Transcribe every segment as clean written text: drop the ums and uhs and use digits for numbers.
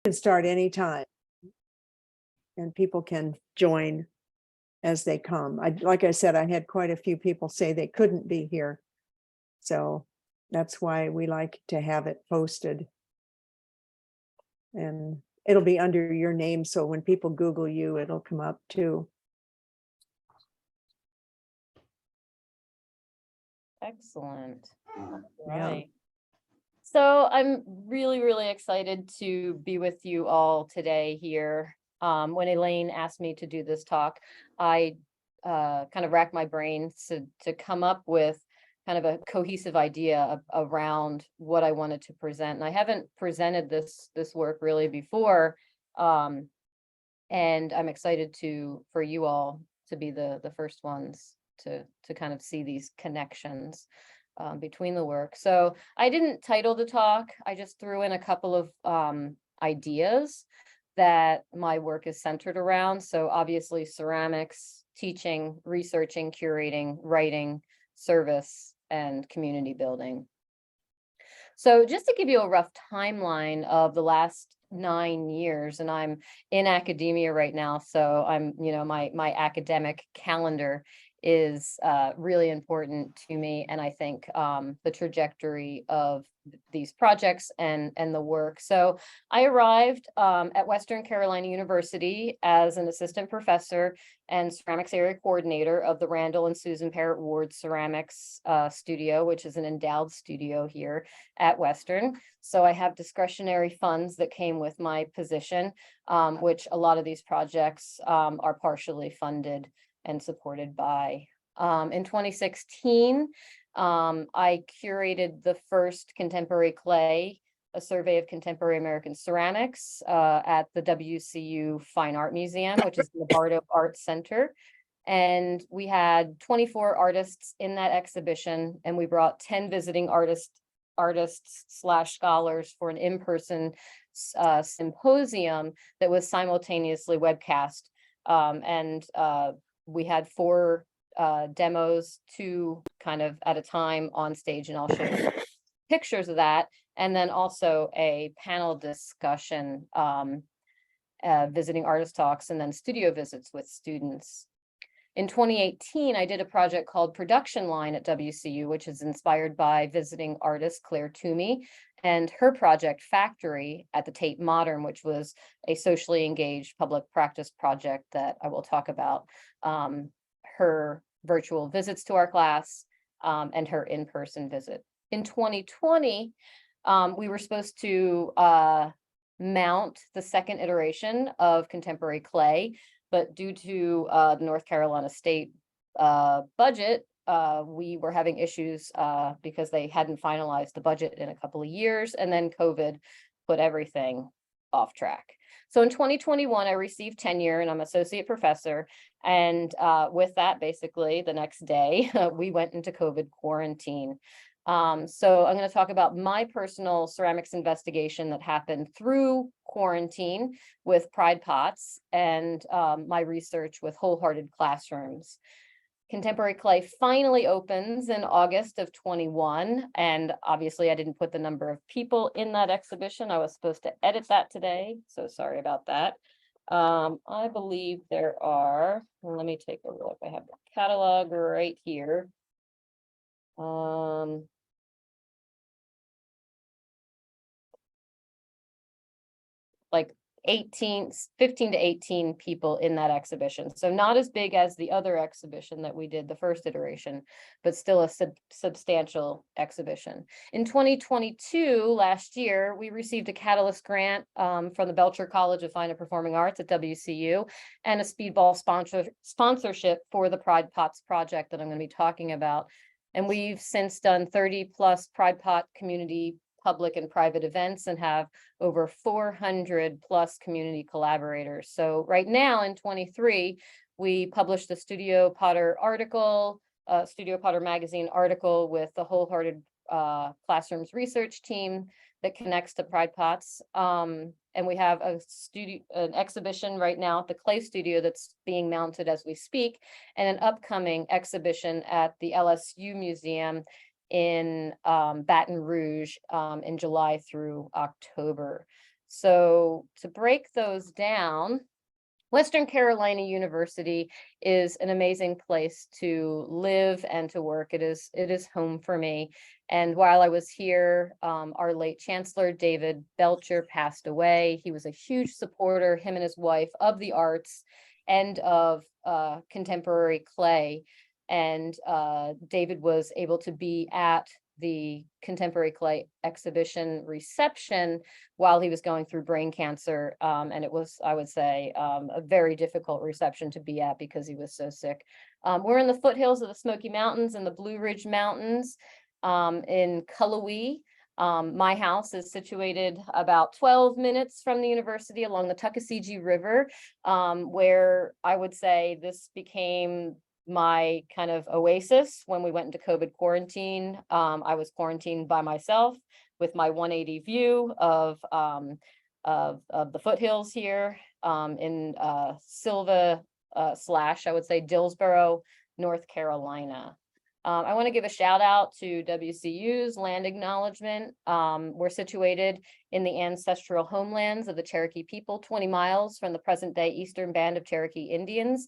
can start anytime, and people can join as they come. Like I said, I had quite a few people say they couldn't be here. So that's why we like to have it posted. And it'll be under your name, so when people Google you, it'll come up too. Excellent. All Yeah. right. So I'm really, really excited to be with you all today here. When Elaine asked me to do this talk, I kind of racked my brain to come up with kind of a cohesive idea around what I wanted to present. And I haven't presented this work really before. And I'm excited for you all to be the first ones to kind of see these connections between the work. So I didn't title the talk. I just threw in a couple of ideas that my work is centered around. So obviously ceramics, teaching, researching, curating, writing, service, and community building. So just to give you a rough timeline of the last 9 years, and I'm in academia right now, so I'm, my academic calendar is really important to me, and I think the trajectory of these projects and the work. So I arrived at Western Carolina University as an assistant professor and ceramics area coordinator of the Randall and Susan Parrott Ward Ceramics Studio, which is an endowed studio here at Western. So I have discretionary funds that came with my position, which a lot of these projects are partially funded and supported by. In 2016, I curated the first contemporary clay, a survey of contemporary American ceramics at the WCU Fine Art Museum, which is the Bardo Art Center. And we had 24 artists in that exhibition, and we brought 10 visiting artists/scholars for an in-person symposium that was simultaneously webcast. We had 4 demos, 2 kind of at a time on stage, and I'll show you pictures of that. And then also a panel discussion, visiting artist talks, and then studio visits with students. In 2018, I did a project called Production Line at WCU, which is inspired by visiting artist Claire Toomey and her project Factory at the Tate Modern, which was a socially engaged public practice project that I will talk about. Her virtual visits to our class and her in-person visit. In 2020, we were supposed to mount the second iteration of Contemporary Clay, but due to the North Carolina State budget, we were having issues because they hadn't finalized the budget in a couple of years, and then COVID put everything off track. So in 2021, I received tenure and I'm associate professor. And with that, basically the next day, we went into COVID quarantine. So I'm going to talk about my personal ceramics investigation that happened through quarantine with Pride Pots and my research with Wholehearted Classrooms. Contemporary Clay finally opens in August of 21, and obviously I didn't put the number of people in that exhibition. I was supposed to edit that today, so sorry about that. I believe there are, let me take a look. I have the catalog right here. Like 15 to 18 people in that exhibition. So not as big as the other exhibition that we did, the first iteration, but still a substantial exhibition. In 2022, last year, we received a Catalyst grant from the Belcher College of Fine and Performing Arts at WCU and a Speedball sponsorship for the Pride Pots project that I'm going to be talking about. And we've since done 30 plus Pride Pot community public and private events and have over 400 plus community collaborators. So right now in 23, we published a Studio Potter article, Studio Potter magazine article with the Wholehearted Classrooms research team that connects to Pride Pots. And we have an exhibition right now at the Clay Studio that's being mounted as we speak, and an upcoming exhibition at the LSU Museum in Baton Rouge in July through October. So to break those down, Western Carolina University is an amazing place to live and to work. It is home for me. And while I was here, our late chancellor, David Belcher, passed away. He was a huge supporter, him and his wife, of the arts and of contemporary clay. And David was able to be at the contemporary clay exhibition reception while he was going through brain cancer. And it was, I would say, a very difficult reception to be at because he was so sick. We're in the foothills of the Smoky Mountains and the Blue Ridge Mountains in Cullowhee. My house is situated about 12 minutes from the university along the Tuckasegee River, where I would say this became my kind of oasis when we went into COVID quarantine. I was quarantined by myself with my 180 view of the foothills here in Silva slash, I would say, Dillsboro, North Carolina. I want to give a shout out to WCU's land acknowledgement. We're situated in the ancestral homelands of the Cherokee people, 20 miles from the present day Eastern Band of Cherokee Indians.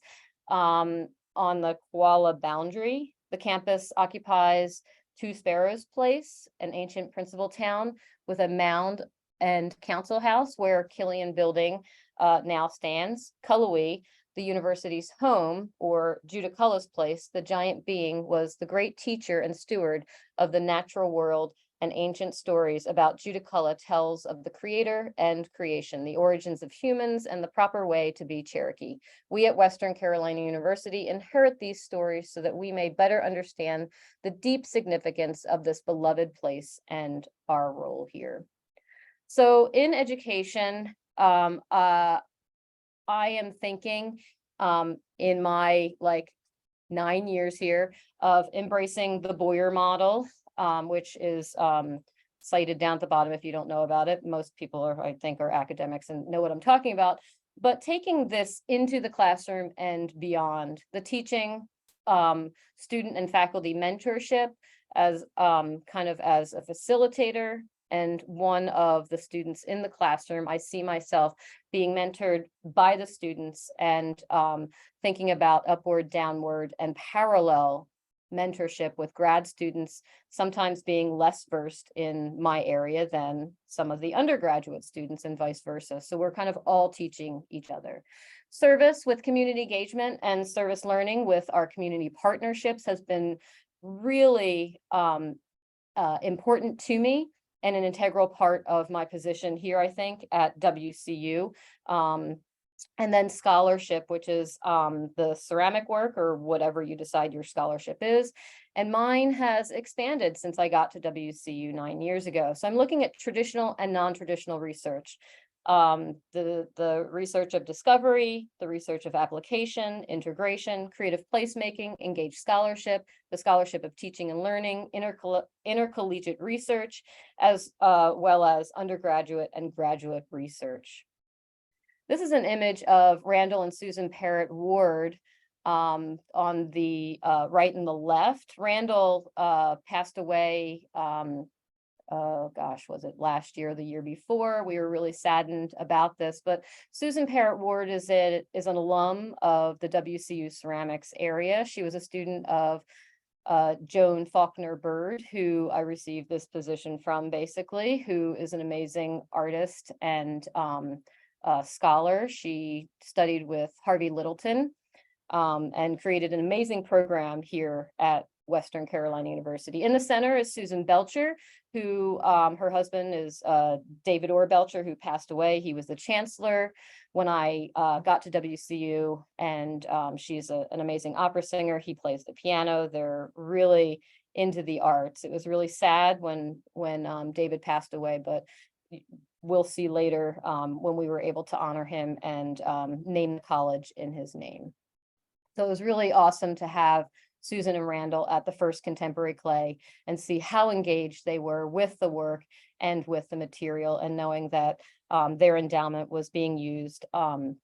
On the Koala boundary. The campus occupies Two Sparrows Place, an ancient principal town with a mound and council house where Killian Building now stands. Cullowhee, the university's home, or Judiculla's place, the giant being, was the great teacher and steward of the natural world, and ancient stories about Judiculla tells of the creator and creation, the origins of humans, and the proper way to be Cherokee. We at Western Carolina University inherit these stories so that we may better understand the deep significance of this beloved place and our role here. So in education, I am thinking in my 9 years here of embracing the Boyer model, which is cited down at the bottom if you don't know about it. Most people I think, are academics and know what I'm talking about. But taking this into the classroom and beyond, the teaching, student and faculty mentorship as kind of as a facilitator and one of the students in the classroom, I see myself being mentored by the students and thinking about upward, downward, and parallel mentorship with grad students, sometimes being less versed in my area than some of the undergraduate students and vice versa. So we're kind of all teaching each other. Service with community engagement and service learning with our community partnerships has been really important to me and an integral part of my position here, I think, at WCU. And then scholarship, which is the ceramic work or whatever you decide your scholarship is. And mine has expanded since I got to WCU 9 years ago. So I'm looking at traditional and non-traditional research. The research of discovery, the research of application, integration, creative placemaking, engaged scholarship, the scholarship of teaching and learning, intercollegiate research, as well as undergraduate and graduate research. This is an image of Randall and Susan Parrott Ward on the right and the left. Randall passed away, oh gosh, was it last year or the year before? We were really saddened about this, but Susan Parrott Ward is an alum of the WCU ceramics area. She was a student of Joan Faulkner Bird, who I received this position from, basically, who is an amazing artist and scholar. She studied with Harvey Littleton and created an amazing program here at Western Carolina University. In the center is Susan Belcher, who her husband is David Orr Belcher, who passed away. He was the chancellor when I got to WCU, and she's an amazing opera singer. He plays the piano. They're really into the arts. It was really sad when David passed away, but we'll see later when we were able to honor him and name the college in his name. So it was really awesome to have Susan and Randall at the first Contemporary Clay and see how engaged they were with the work and with the material, and knowing that their endowment was being used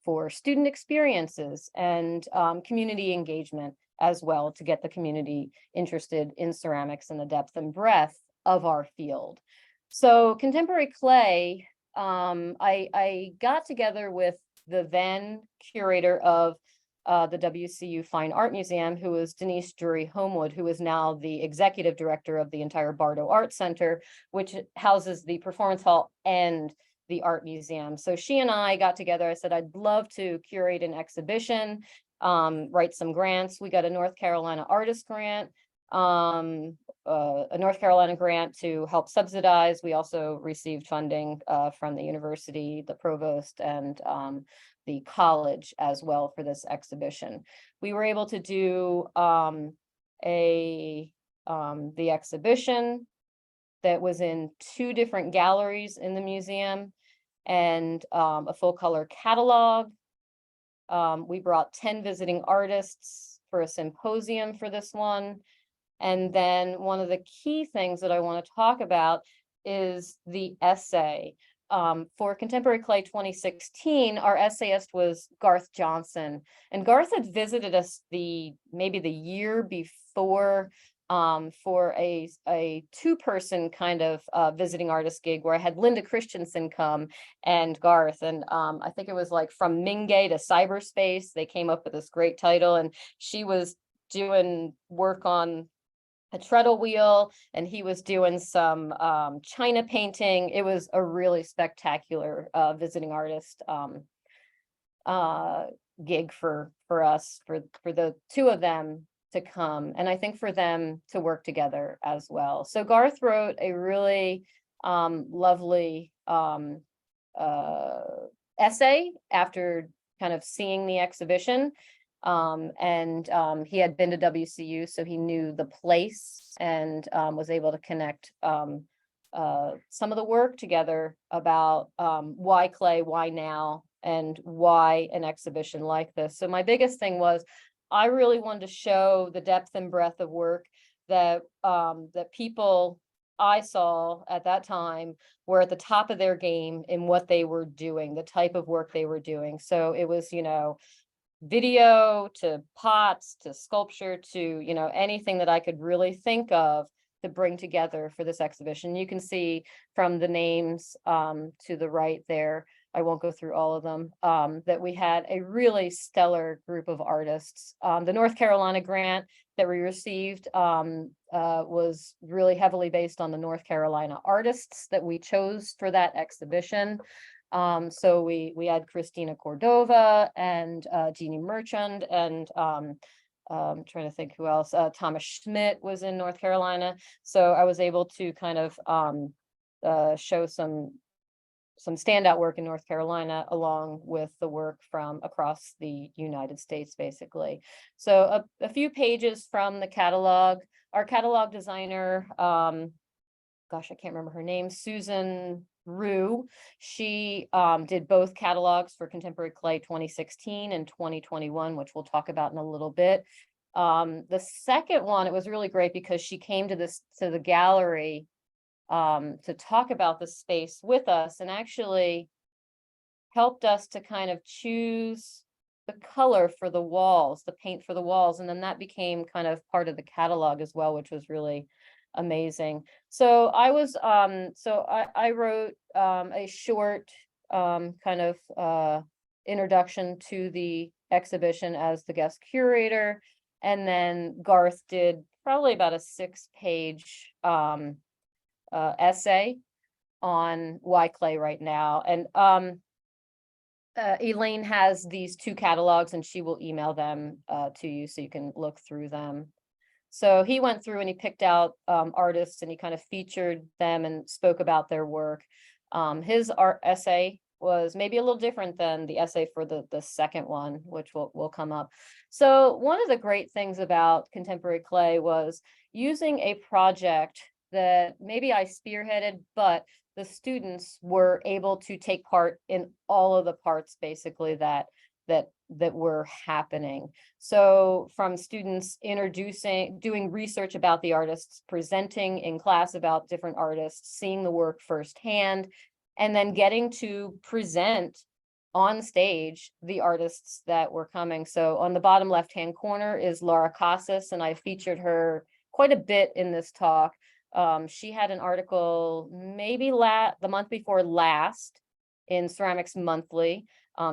for student experiences and community engagement as well, to get the community interested in ceramics and the depth and breadth of our field. So contemporary clay I got together with the then curator of the WCU Fine Art Museum, who was Denise Drury Homewood, who is now the executive director of the entire Bardo Art Center, which houses the Performance Hall and the Art Museum. So she and I got together. I said, I'd love to curate an exhibition, write some grants. We got a North Carolina artist grant, a North Carolina grant to help subsidize. We also received funding from the university, the provost, and the college as well for this exhibition. We were able to do the exhibition that was in 2 different galleries in the museum, and a full color catalog. We brought 10 visiting artists for a symposium for this one. And then one of the key things that I want to talk about is the essay. For Contemporary Clay 2016, our essayist was Garth Johnson. And Garth had visited us maybe the year before for a 2-person kind of visiting artist gig where I had Linda Christensen come and Garth. And I think it was like From Mingay to Cyberspace. They came up with this great title, and she was doing work on a treadle wheel, and he was doing some China painting. It was a really spectacular visiting artist gig for us, for the 2 of them to come, and I think for them to work together as well. So Garth wrote a really lovely essay after kind of seeing the exhibition. He had been to WCU, so he knew the place, and was able to connect some of the work together about why clay, why now, and why an exhibition like this. So my biggest thing was I really wanted to show the depth and breadth of work that that people I saw at that time were at the top of their game in what they were doing, the type of work they were doing. So it was, video to pots to sculpture to, anything that I could really think of to bring together for this exhibition. You can see from the names to the right there, I won't go through all of them, that we had a really stellar group of artists. The North Carolina grant that we received was really heavily based on the North Carolina artists that we chose for that exhibition. So we had Christina Cordova and Jeannie Merchant, and I'm trying to think who else. Thomas Schmidt was in North Carolina. So I was able to kind of show some standout work in North Carolina, along with the work from across the United States, basically. So a few pages from the catalog. Our catalog designer, gosh, I can't remember her name, Susan Rue. She did both catalogs for Contemporary Clay 2016 and 2021, which we'll talk about in a little bit. The second one, it was really great because she came to the gallery to talk about the space with us, and actually helped us to kind of choose the color for the walls, the paint for the walls. And then that became kind of part of the catalog as well, which was really amazing. So I wrote a short kind of introduction to the exhibition as the guest curator. And then Garth did probably about a 6-page essay on why clay right now. And Elaine has these 2 catalogs, and she will email them to you so you can look through them. So he went through and he picked out artists, and he kind of featured them and spoke about their work. His art essay was maybe a little different than the essay for the second one, which will come up. So one of the great things about Contemporary Clay was using a project that maybe I spearheaded, but the students were able to take part in all of the parts basically that were happening. So from students doing research about the artists, presenting in class about different artists, seeing the work firsthand, and then getting to present on stage the artists that were coming. So on the bottom left-hand corner is Laura Casas, and I featured her quite a bit in this talk. She had an article maybe the month before last in Ceramics Monthly.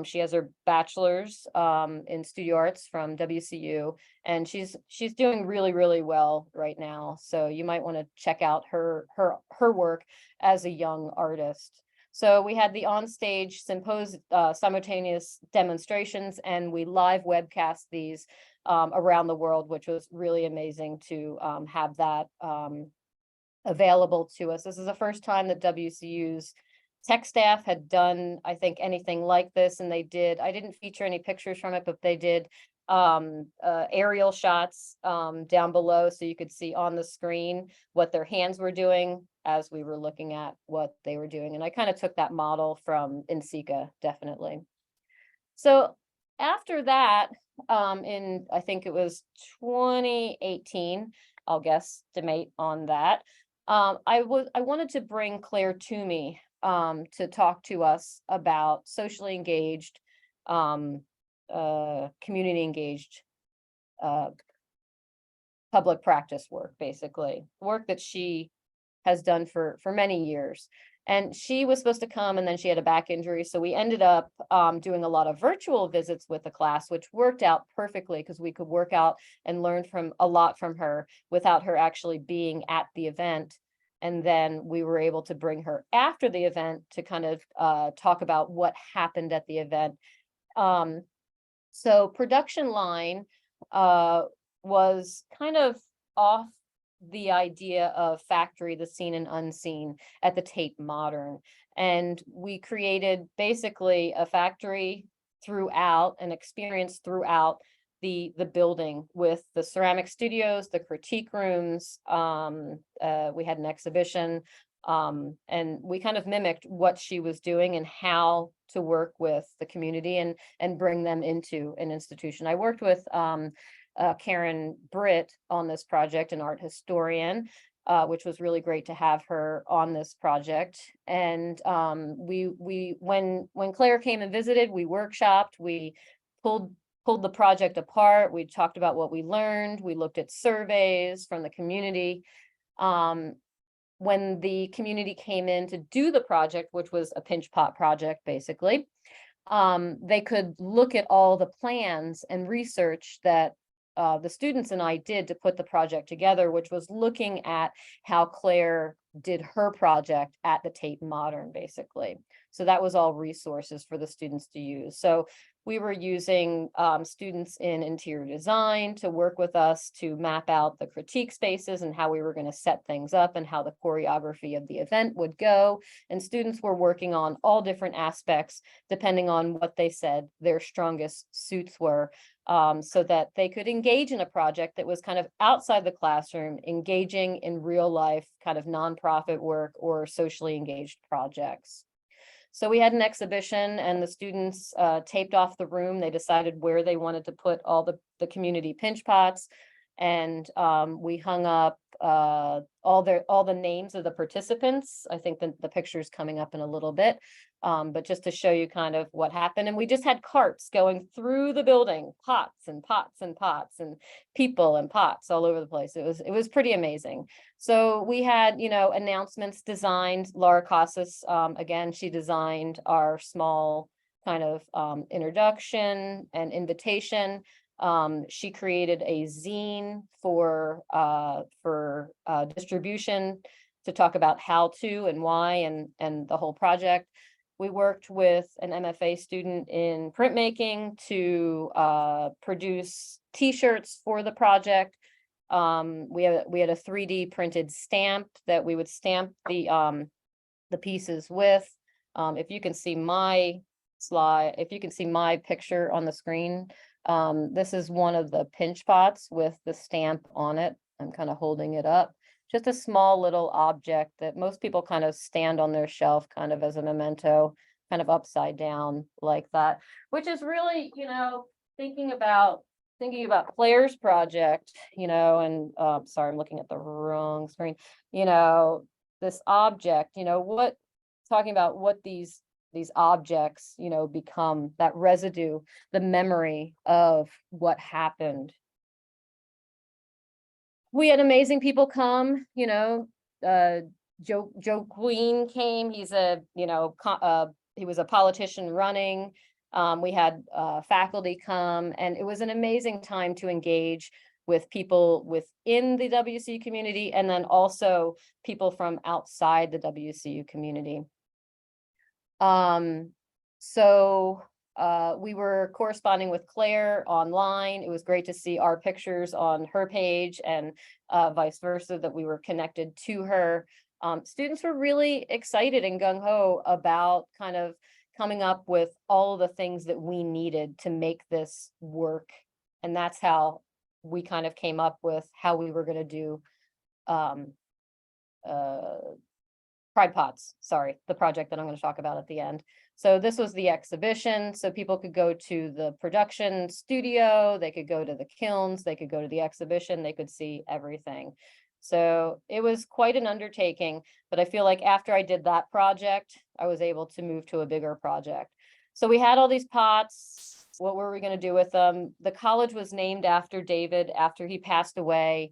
She has her bachelor's in studio arts from WCU, and she's doing really, really well right now. So you might want to check out her work as a young artist. So we had the onstage simultaneous demonstrations, and we live webcast these around the world, which was really amazing to have that available to us. This is the first time that WCU's tech staff had done, I think, anything like this, and I didn't feature any pictures from it, but they did aerial shots down below, so you could see on the screen what their hands were doing as we were looking at what they were doing. And I kind of took that model from NCECA, definitely. So after that, I think it was 2018, I'll guesstimate on that. I wanted to bring Claire Toomey to talk to us about socially engaged, community engaged public practice work, basically work that she has done for many years. And she was supposed to come, and then she had a back injury. So we ended up doing a lot of virtual visits with the class, which worked out perfectly because we could work out and learn a lot from her without her actually being at the event. And then we were able to bring her after the event to kind of talk about what happened at the event. So production line was kind of off the idea of factory, the seen and unseen at the Tate Modern. And we created basically a factory throughout, an experience throughout the building with the ceramic studios, the critique rooms. We had an exhibition, and we kind of mimicked what she was doing and how to work with the community and bring them into an institution. I worked with Karen Britt on this project, an art historian, which was really great to have her on this project. And when Claire came and visited, we workshopped, we pulled the project apart. We talked about what we learned. We looked at surveys from the community. When the community came in to do the project, which was a pinch pot project, basically, they could look at all the plans and research that the students and I did to put the project together, which was looking at how Claire did her project at the Tate Modern, basically. So that was all resources for the students to use. So we were using students in interior design to work with us to map out the critique spaces and how we were going to set things up and how the choreography of the event would go. And students were working on all different aspects, depending on what they said their strongest suits were, so that they could engage in a project that was kind of outside the classroom, engaging in real life kind of nonprofit work or socially engaged projects. So we had an exhibition, and the students taped off the room. They decided where they wanted to put all the community pinch pots, and we hung up all the names of the participants. I think the picture's coming up in a little bit, but just to show you kind of what happened. And we just had carts going through the building, pots and pots and pots, and people and pots all over the place. It was pretty amazing. So we had, announcements designed. Laura Casas, again, she designed our small kind of introduction and invitation. She created a zine for distribution to talk about how to and why and the whole project. We worked with an MFA student in printmaking to produce T-shirts for the project. We had a 3D printed stamp that we would stamp the pieces with. If you can see my slide, if you can see my picture on the screen, this is one of the pinch pots with the stamp on it. I'm kind of holding it up. Just a small little object that most people kind of stand on their shelf kind of as a memento, kind of upside down like that, which is really, thinking about Claire's project, and sorry, I'm looking at the wrong screen, this object, talking about what these objects, become, that residue, the memory of what happened. We had amazing people come, Joe Queen came. He's a, he was a politician running. We had faculty come, and it was an amazing time to engage with people within the WCU community, and then also people from outside the WCU community. So we were corresponding with Claire online. It was great to see our pictures on her page, and vice versa, that we were connected to her. Students were really excited and gung-ho about kind of coming up with all of the things that we needed to make this work. And that's how we kind of came up with how we were going to do Pride Pots, sorry, the project that I'm going to talk about at the end. So this was the exhibition, so people could go to the production studio, they could go to the kilns, they could go to the exhibition, they could see everything. So it was quite an undertaking, but I feel like after I did that project, I was able to move to a bigger project. So we had all these pots. What were we going to do with them? The college was named after David after he passed away.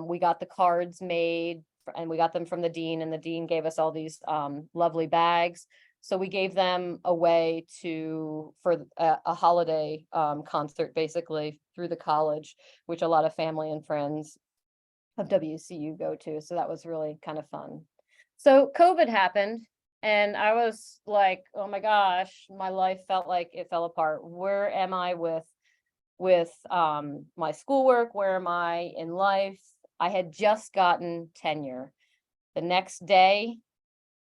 We got the cards made, and we got them from the dean, and the dean gave us all these lovely bags. So we gave them away for a holiday concert, basically, through the college, which a lot of family and friends of WCU go to. So that was really kind of fun. So COVID happened, and I was like, oh my gosh, my life felt like it fell apart. Where am I with my schoolwork? Where am I in life? I had just gotten tenure. The next day,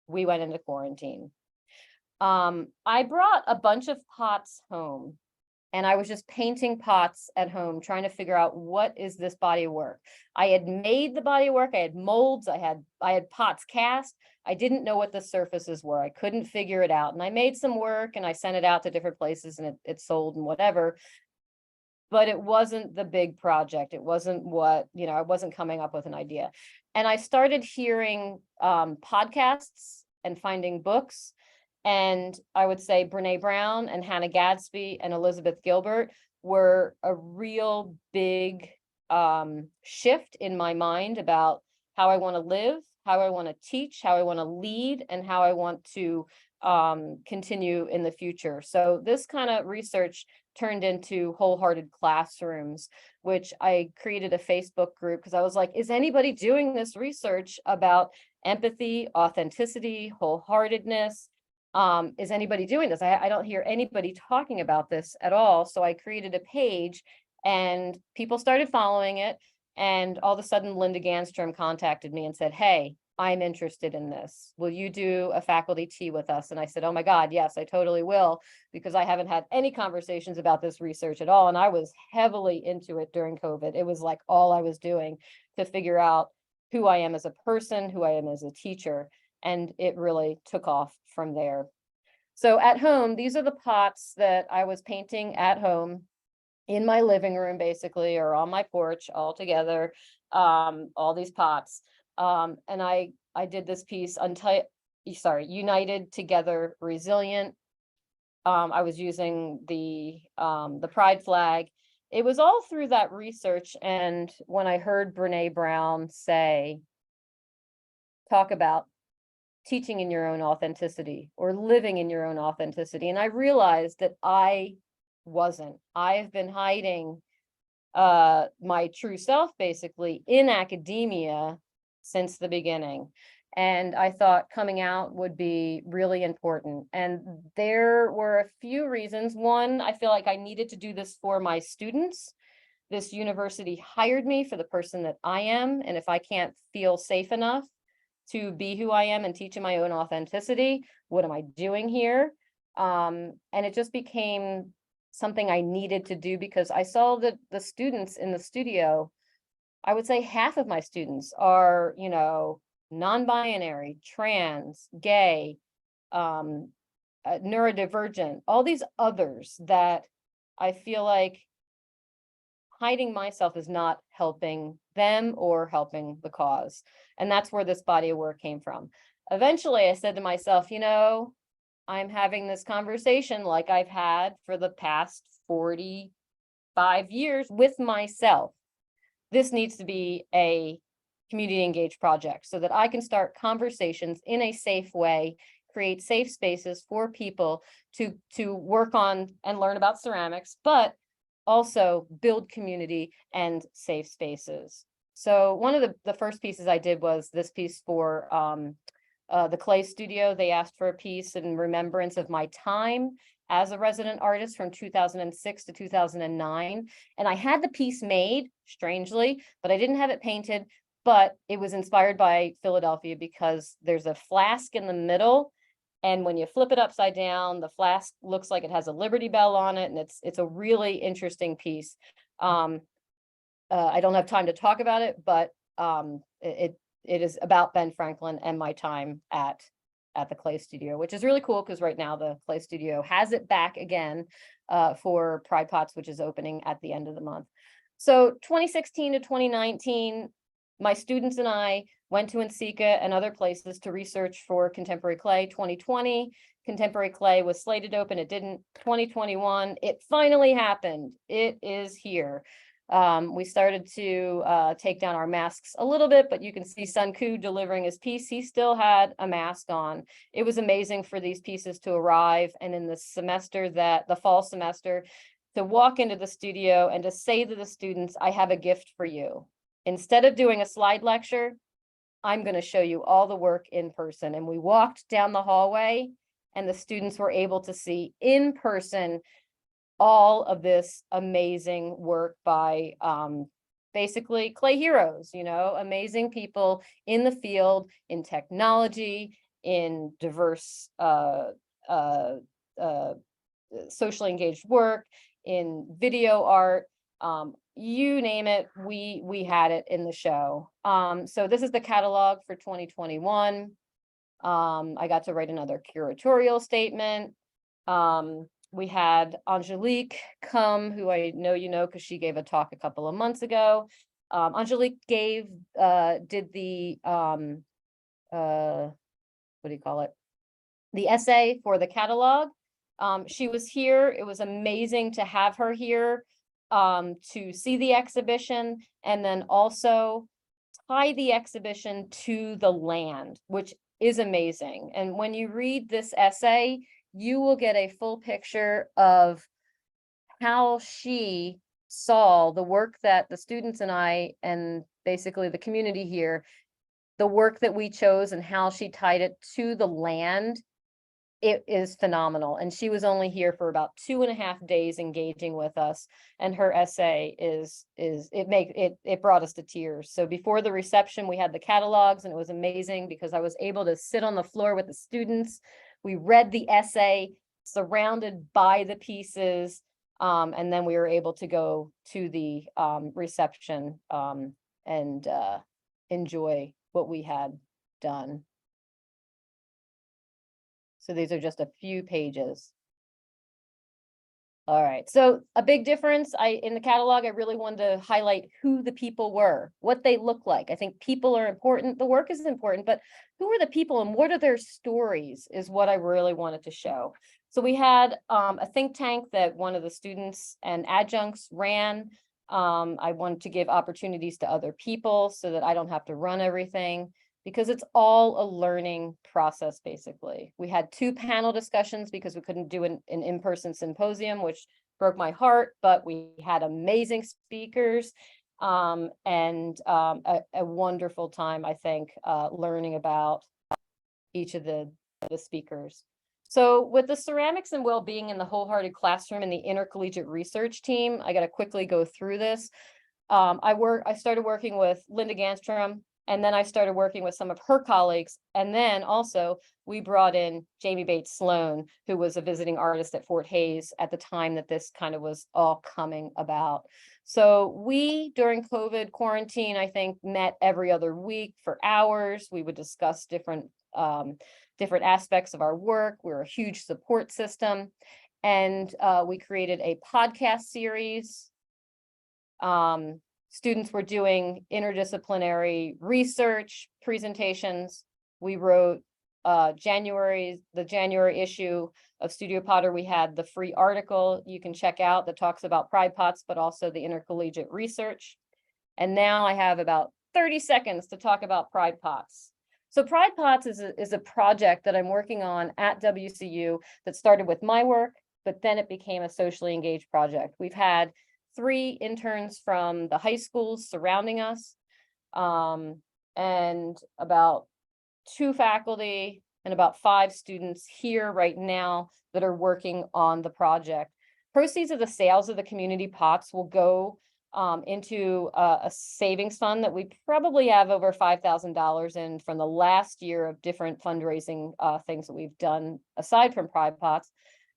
we went into quarantine. I brought a bunch of pots home, and I was just painting pots at home, trying to figure out, what is this body of work? I had made the body of work. I had molds. I had pots cast. I didn't know what the surfaces were. I couldn't figure it out. And I made some work, and I sent it out to different places, and it sold and whatever. But it wasn't the big project. It wasn't what, I wasn't coming up with an idea. And I started hearing podcasts and finding books. And I would say Brene Brown and Hannah Gadsby and Elizabeth Gilbert were a real big shift in my mind about how I want to live, how I want to teach, how I want to lead, and how I want to continue in the future. So this kind of research turned into Wholehearted Classrooms, which I created a Facebook group because I was like, is anybody doing this research about empathy, authenticity, wholeheartedness? Is anybody doing this? I don't hear anybody talking about this at all. So I created a page, and people started following it. And all of a sudden, Linda Ganstrom contacted me and said, hey, I'm interested in this. Will you do a faculty tea with us? And I said, oh my God, yes, I totally will, because I haven't had any conversations about this research at all. And I was heavily into it during COVID. It was like all I was doing to figure out who I am as a person, who I am as a teacher. And it really took off from there. So at home, these are the pots that I was painting at home in my living room, basically, or on my porch all together, all these pots. And I did this piece, United Together Resilient. I was using the pride flag. It was all through that research. And when I heard Brene Brown talk about teaching in your own authenticity or living in your own authenticity, and I realized that I've been hiding my true self basically in academia since the beginning. And I thought coming out would be really important. And there were a few reasons. One, I feel like I needed to do this for my students. This university hired me for the person that I am. And if I can't feel safe enough to be who I am and teach in my own authenticity, what am I doing here? And it just became something I needed to do, because I saw that the students in the studio, I would say half of my students are, non-binary, trans, gay, neurodivergent, all these others that I feel like hiding myself is not helping them or helping the cause. And that's where this body of work came from. Eventually, I said to myself, I'm having this conversation like I've had for the past 45 years with myself. This needs to be a community engaged projects so that I can start conversations in a safe way, create safe spaces for people to work on and learn about ceramics, but also build community and safe spaces. So one of the first pieces I did was this piece for the Clay Studio. They asked for a piece in remembrance of my time as a resident artist from 2006 to 2009. And I had the piece made, strangely, but I didn't have it painted, but it was inspired by Philadelphia because there's a flask in the middle. And when you flip it upside down, the flask looks like it has a Liberty Bell on it. And it's a really interesting piece. I don't have time to talk about it, but it is about Ben Franklin and my time at the Clay Studio, which is really cool because right now the Clay Studio has it back again for Pride Pots, which is opening at the end of the month. So 2016 to 2019, my students and I went to NCECA and other places to research for contemporary clay. 2020, contemporary clay was slated to open. It didn't. 2021, it finally happened. It is here. We started to take down our masks a little bit, but you can see Sun Ku delivering his piece. He still had a mask on. It was amazing for these pieces to arrive. And in the fall semester, to walk into the studio and to say to the students, I have a gift for you. Instead of doing a slide lecture, I'm going to show you all the work in person. And we walked down the hallway and the students were able to see in person all of this amazing work by basically clay heroes, amazing people in the field, in technology, in diverse socially engaged work, in video art, you name it, we had it in the show. So this is the catalog for 2021. I got to write another curatorial statement. We had Angelique come, who I know you know because she gave a talk a couple of months ago. Angelique did the what do you call it? The essay for the catalog. She was here. It was amazing to have her here to see the exhibition and then also tie the exhibition to the land, which is amazing. And when you read this essay, you will get a full picture of how she saw the work that the students and I, and basically the community here, the work that we chose and how she tied it to the land. It is phenomenal. And she was only here for about 2.5 days engaging with us. And her essay it brought us to tears. So before the reception, we had the catalogs and it was amazing because I was able to sit on the floor with the students. We read the essay surrounded by the pieces. And then we were able to go to the reception and enjoy what we had done. So these are just a few pages. All right, so a big difference, in the catalog, I really wanted to highlight who the people were, what they look like. I think people are important, the work is important, but who are the people and what are their stories is what I really wanted to show. So we had a think tank that one of the students and adjuncts ran. I wanted to give opportunities to other people so that I don't have to run everything, because it's all a learning process, basically. We had 2 panel discussions because we couldn't do an in-person symposium, which broke my heart, but we had amazing speakers and a wonderful time, I think, learning about each of the speakers. So with the ceramics and well-being in the wholehearted classroom and the intercollegiate research team, I got to quickly go through this. I started working with Linda Ganstrom, and then I started working with some of her colleagues. And then also we brought in Jamie Bates Sloan, who was a visiting artist at Fort Hayes at the time that this kind of was all coming about. So we, during COVID quarantine, I think met every other week for hours. We would discuss different aspects of our work. We're a huge support system. And we created a podcast series. Students were doing interdisciplinary research presentations. We wrote the January issue of Studio Potter. We had the free article you can check out that talks about Pride Pots, but also the intercollegiate research. And now I have about 30 seconds to talk about Pride Pots. So Pride Pots is a project that I'm working on at WCU that started with my work, but then it became a socially engaged project. We've had 3 interns from the high schools surrounding us, and about 2 faculty and about 5 students here right now that are working on the project. Proceeds of the sales of the community pots will go into a savings fund that we probably have over $5,000 in from the last year of different fundraising things that we've done aside from Pride Pots,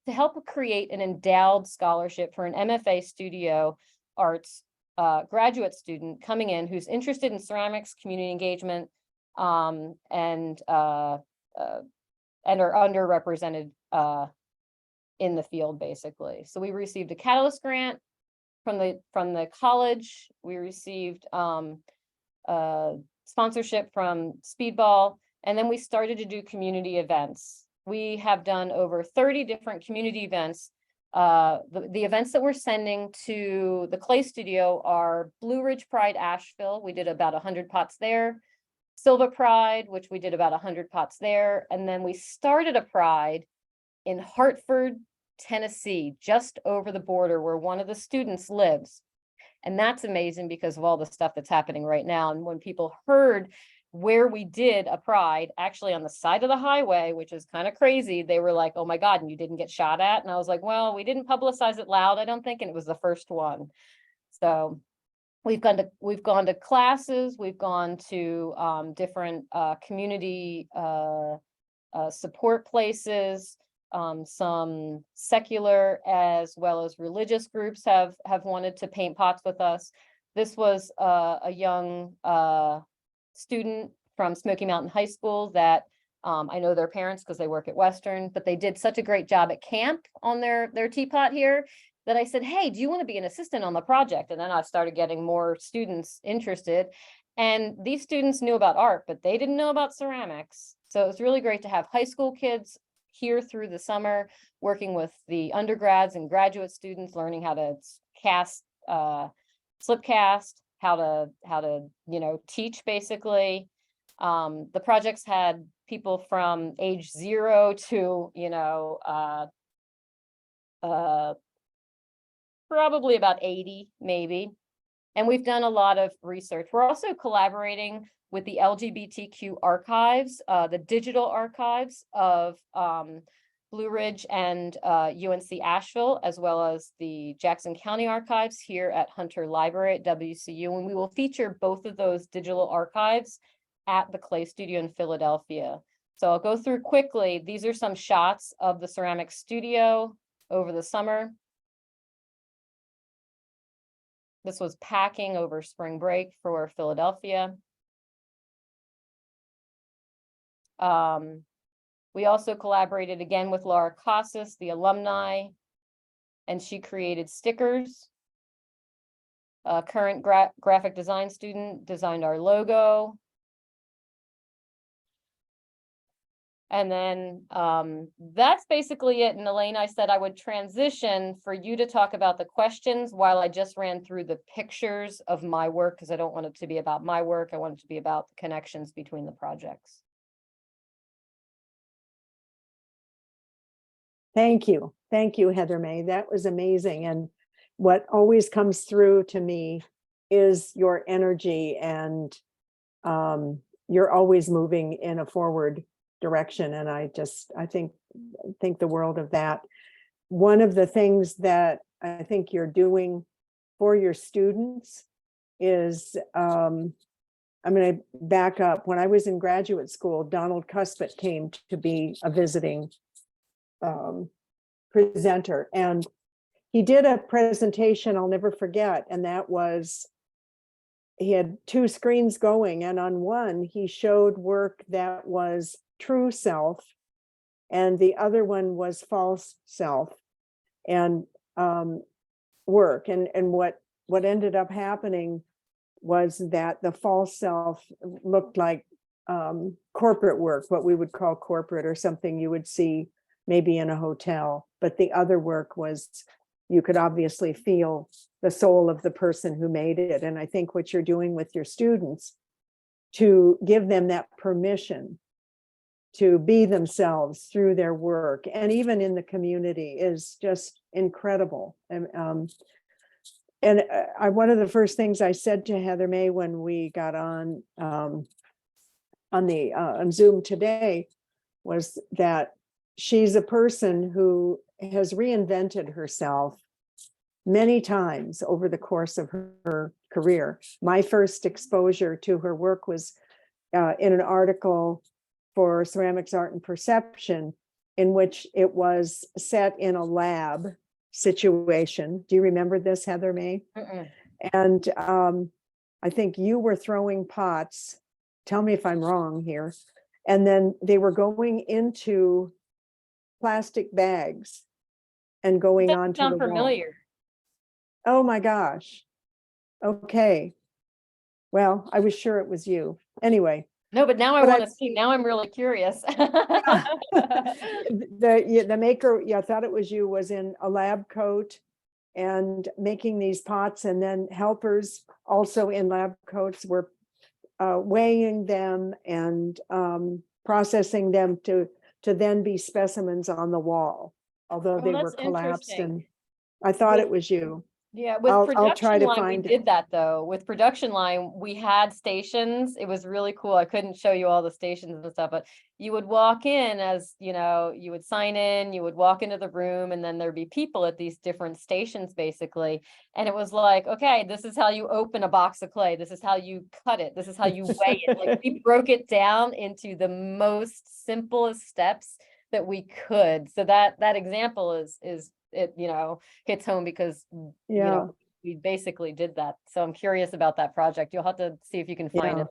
to help create an endowed scholarship for an MFA studio arts graduate student coming in who's interested in ceramics, community engagement, and are underrepresented in the field, basically. So we received a Catalyst grant from the college. We received sponsorship from Speedball, and then we started to do community events. We have done over 30 different community events. The events that we're sending to the Clay Studio are Blue Ridge Pride Asheville. We did about 100 pots there. Silva Pride, which we did about 100 pots there. And then we started a Pride in Hartford, Tennessee, just over the border where one of the students lives. And that's amazing because of all the stuff that's happening right now. And when people heard where we did a Pride, actually on the side of the highway, which is kind of crazy, they were like, oh my God, and you didn't get shot at? And I was like, well, we didn't publicize it loud, I don't think, and it was the first one. So we've gone to classes, we've gone to different community support places. Some secular as well as religious groups have wanted to paint pots with us. This was a young student from Smoky Mountain High School that I know their parents because they work at Western, but they did such a great job at camp on their teapot here that I said, hey, do you want to be an assistant on the project? And then I started getting more students interested. And these students knew about art, but they didn't know about ceramics. So it was really great to have high school kids here through the summer, working with the undergrads and graduate students, learning how to cast, slip cast, how to teach basically. The projects had people from age 0 to probably about 80 maybe. And we've done a lot of research. We're also collaborating with the LGBTQ archives, the digital archives of Blue Ridge and UNC Asheville, as well as the Jackson County archives here at Hunter Library at WCU. And we will feature both of those digital archives at the Clay Studio in Philadelphia. So I'll go through quickly. These are some shots of the ceramic studio over the summer. This was packing over spring break for Philadelphia. We also collaborated again with Laura Casas, the alumni, and she created stickers. A current graphic design student designed our logo. And then that's basically it. And Elaine, I said I would transition for you to talk about the questions while I just ran through the pictures of my work, because I don't want it to be about my work. I want it to be about the connections between the projects. Thank you. Thank you, Heather Mae. That was amazing. And what always comes through to me is your energy, and you're always moving in a forward direction. And I think the world of that. One of the things that I think you're doing for your students is, I'm going to back up. When I was in graduate school, Donald Cuspit came to be a visiting presenter, and he did a presentation I'll never forget, and that was, he had 2 screens going, and on one he showed work that was true self and the other one was false self, and work, and what ended up happening was that the false self looked like corporate work, what we would call corporate, or something you would see maybe in a hotel, but the other work was, you could obviously feel the soul of the person who made it. And I think what you're doing with your students to give them that permission to be themselves through their work and even in the community is just incredible. And one of the first things I said to Heather Mae when we got on Zoom today was that she's a person who has reinvented herself many times over the course of her career. My first exposure to her work was in an article for Ceramics, Art and Perception, in which it was set in a lab situation. Do you remember this, Heather Mae? And I think you were throwing pots. Tell me if I'm wrong here. And then they were going into plastic bags and going onto the Sound wall. familiar. Oh my gosh. Okay. Well, I was sure it was you. Anyway. No, but now I But want to see. Now I'm really curious. The maker, yeah, I thought it was you, was in a lab coat and making these pots, and then helpers also in lab coats were weighing them and processing them to then be specimens on the wall, although Oh, they were that's collapsed. interesting. And I thought With- it was you. Yeah, with I'll production try to line, find we it. did that though. With production line, we had stations. It was really cool. I couldn't show you all the stations and stuff, but you would walk in as, you know, you would sign in, you would walk into the room, and then there'd be people at these different stations basically. And it was like, okay, this is how you open a box of clay. This is how you cut it. This is how you weigh it. Like we broke it down into the most simplest steps that we could. So that example is it, you know, hits home because you know, we basically did that. So I'm curious about that project. You'll have to see if you can find it.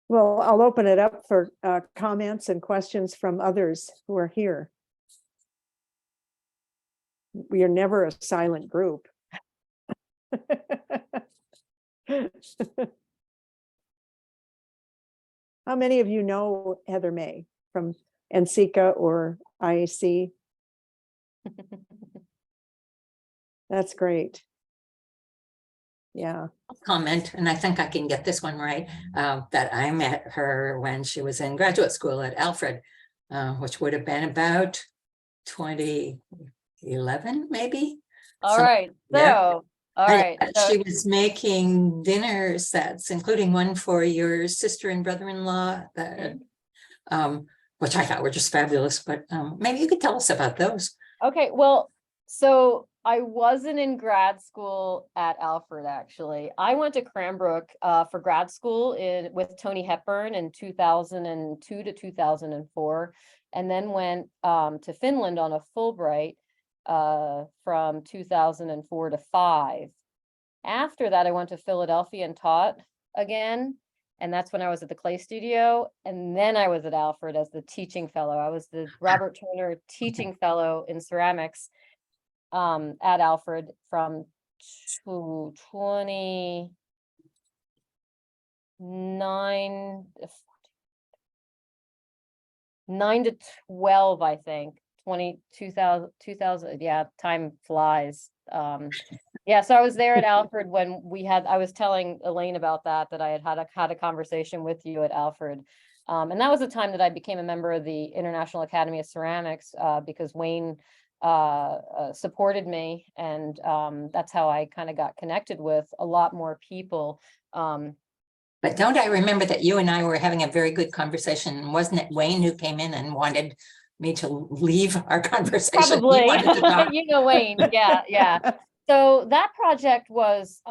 Well, I'll open it up for comments and questions from others who are here. We are never a silent group. How many of you know Heather Mae from NCECA or IAC? That's great. Yeah. Comment, and I think I can get this one right, that I met her when she was in graduate school at Alfred, which would have been about 2011, maybe. All right. So, all right. So She was making dinner sets, including one for your sister and brother-in-law, which I thought were just fabulous, but maybe you could tell us about those. okay, well, so I wasn't in grad school at Alfred, actually. I went to Cranbrook for grad school with Tony Hepburn in 2002 to 2004, and then went to Finland on a Fulbright from 2004 to 5. After that, I went to Philadelphia and taught again. And that's when I was at the Clay Studio. And then I was at Alfred as the teaching fellow. I was the Robert Turner teaching fellow in ceramics at Alfred from 29 9 to 12, I think. 2000, yeah, time flies. Yeah, so I was there at Alfred when I was telling Elaine about that I had a conversation with you at Alfred. And that was the time that I became a member of the International Academy of Ceramics because Wayne supported me, and that's how I kind of got connected with a lot more people. But don't I remember that you and I were having a very good conversation? Wasn't it Wayne who came in and wanted me to leave our conversation? Probably, you know, Wayne. Yeah. So that project was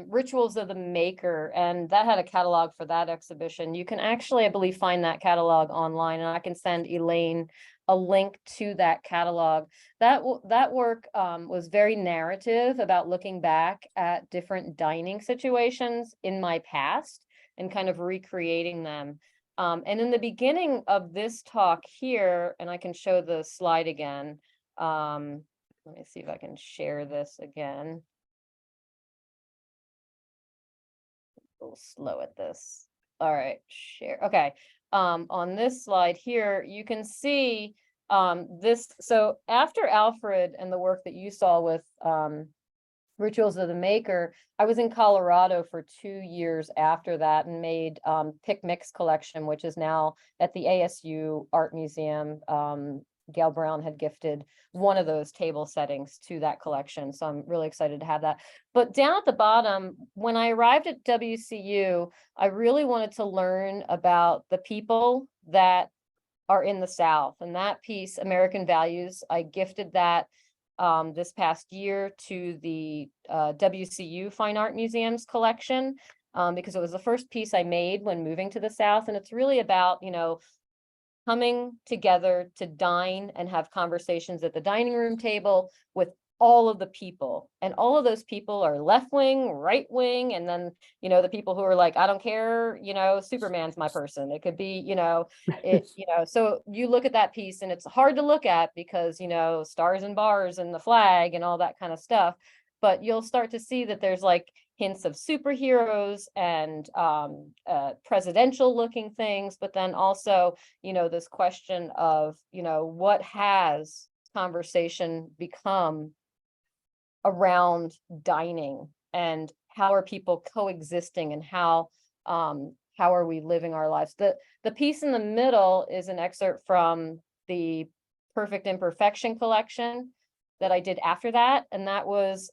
Rituals of the Maker, and that had a catalog for that exhibition. You can actually, I believe, find that catalog online, and I can send Elaine a link to that catalog. That work was very narrative about looking back at different dining situations in my past and kind of recreating them. And in the beginning of this talk here, and I can show the slide again. Let me see if I can share this again. A little slow at this. All right, share. Okay. On this slide here, you can see this. So after Alfred and the work that you saw with Rituals of the Maker, I was in Colorado for 2 years after that and made Pick Mix collection, which is now at the ASU Art Museum. Gail Brown had gifted one of those table settings to that collection. So I'm really excited to have that. But down at the bottom, when I arrived at WCU, I really wanted to learn about the people that are in the South. And that piece, American Values, I gifted that this past year to the WCU Fine Art Museum's collection, because it was the first piece I made when moving to the South. And it's really about, coming together to dine and have conversations at the dining room table with all of the people. And all of those people are left wing, right wing, and then, the people who are like, I don't care, Superman's my person. It could be, so you look at that piece and it's hard to look at because, stars and bars and the flag and all that kind of stuff. But you'll start to see that there's like hints of superheroes and presidential looking things, but then also, this question of, what has conversation become around dining, and how are people coexisting, and how are we living our lives. The piece in the middle is an excerpt from the Perfect Imperfection collection that I did after that, and that was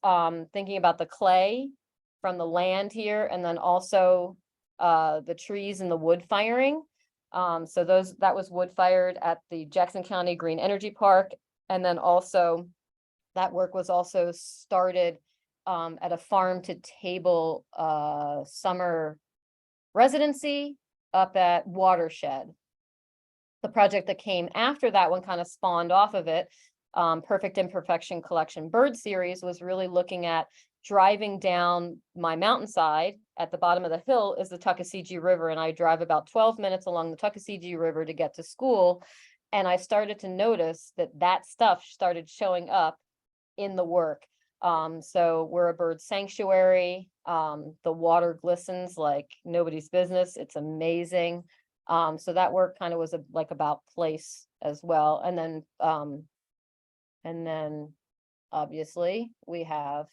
thinking about the clay from the land here, and then also the trees and the wood firing. So that was wood fired at the Jackson County Green Energy Park, and then also that work was also started at a farm to table summer residency up at Watershed. The project that came after that one kind of spawned off of it. Perfect Imperfection Collection Bird Series was really looking at driving down my mountainside. At the bottom of the hill is the Tuckasegee River, and I drive about 12 minutes along the Tuckasegee River to get to school. And I started to notice that stuff started showing up in the work. So we're a bird sanctuary. The water glistens like nobody's business. It's amazing. So that work kind of was like about place as well. And then obviously we have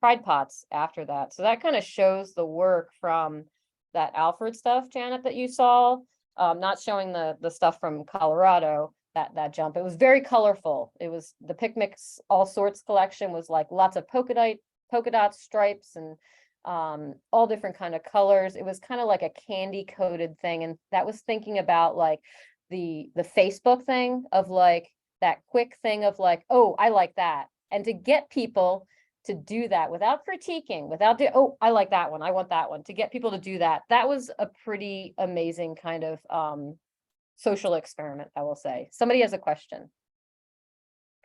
pride pots after that. So that kind of shows the work from that Alfred stuff, Janet, that you saw. Not showing the stuff from Colorado, that jump. It was very colorful. It was the Pick Mix All Sorts collection, was like lots of polka dot stripes and all different kind of colors. It was kind of like a candy coated thing. And that was thinking about like the Facebook thing of like that quick thing of like, oh, I like that. And to get people to do that without critiquing, oh, I like that one, I want that one, to get people to do that. That was a pretty amazing kind of social experiment, I will say. Somebody has a question.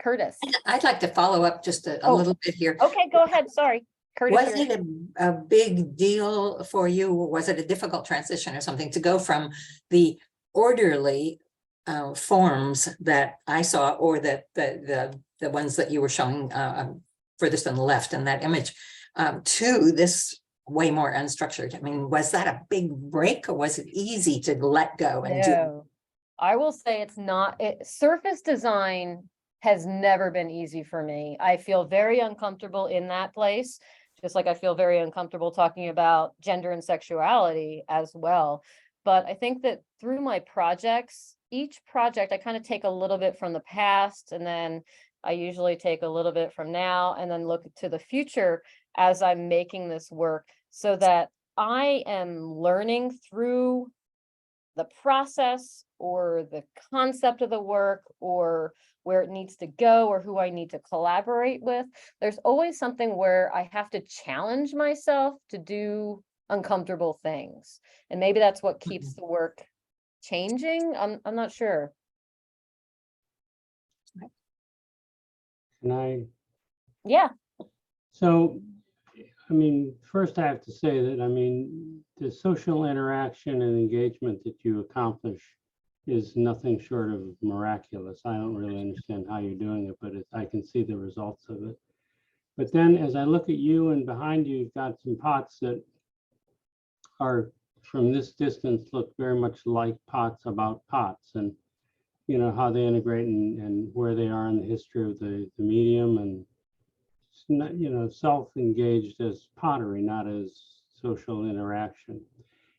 Curtis. I'd like to follow up just a little bit here. Okay, go ahead. Sorry. Curtis, was it a big deal for you? Was it a difficult transition or something to go from the orderly forms that I saw, or the ones that you were showing furthest on the left in that image, to this way more unstructured? I mean, was that a big break, or was it easy to let go and do? I will say it's not. Surface design has never been easy for me. I feel very uncomfortable in that place, just like I feel very uncomfortable talking about gender and sexuality as well. But I think that through my projects, each project, I kind of take a little bit from the past, and then I usually take a little bit from now, and then look to the future as I'm making this work, so that I am learning through the process or the concept of the work, or where it needs to go, or who I need to collaborate with. There's always something where I have to challenge myself to do uncomfortable things. And maybe that's what keeps the work changing. I'm not sure. Can I? Yeah. So, I mean, first I have to say that, I mean, the social interaction and engagement that you accomplish is nothing short of miraculous. I don't really understand how you're doing it, but I can see the results of it. But then as I look at you, and behind you, you've got some pots that are, from this distance, look very much like pots about pots, and you know how they integrate and where they are in the history of the medium, and it's not, you know, self-engaged as pottery, not as social interaction.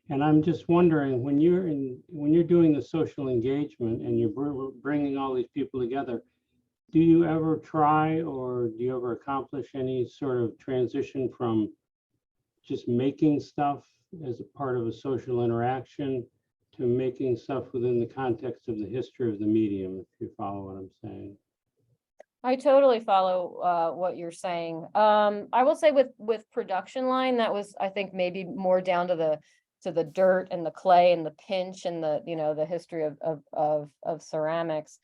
And I'm just wondering, when you're doing the social engagement and you're bringing all these people together, do you ever try, or do you ever accomplish any sort of transition from just making stuff as a part of a social interaction to making stuff within the context of the history of the medium, if you follow what I'm saying? I totally follow what you're saying. I will say with production line, that was, I think, maybe more down to the dirt and the clay and the pinch and the, you know, the history of ceramics.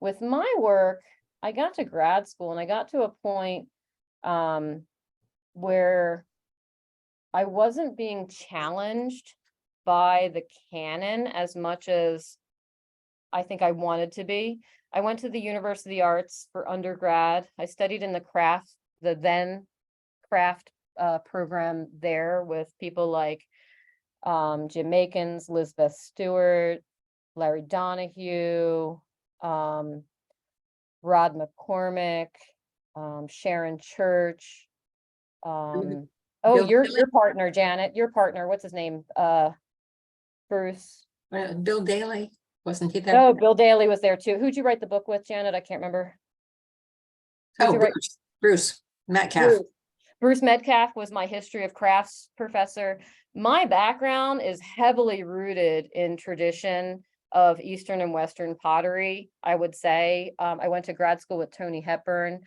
With my work, I got to grad school and I got to a point where I wasn't being challenged by the canon as much as I think I wanted to be. I went to the University of the Arts for undergrad. I studied in the then craft program there with people like Jim Makins, Lisbeth Stewart, Larry Donahue, Rod McCormick, Sharon Church. Oh, Bill your Daly? partner, Janet, your partner, what's his name? Bruce. Bill Daly, wasn't he there? Oh, Bill Daly was there too. Who'd you write the book with, Janet? I can't remember. Who'd Oh, you write- Bruce Metcalf. Bruce Metcalf was my history of crafts professor. My background is heavily rooted in tradition of Eastern and Western pottery, I would say. I went to grad school with Tony Hepburn.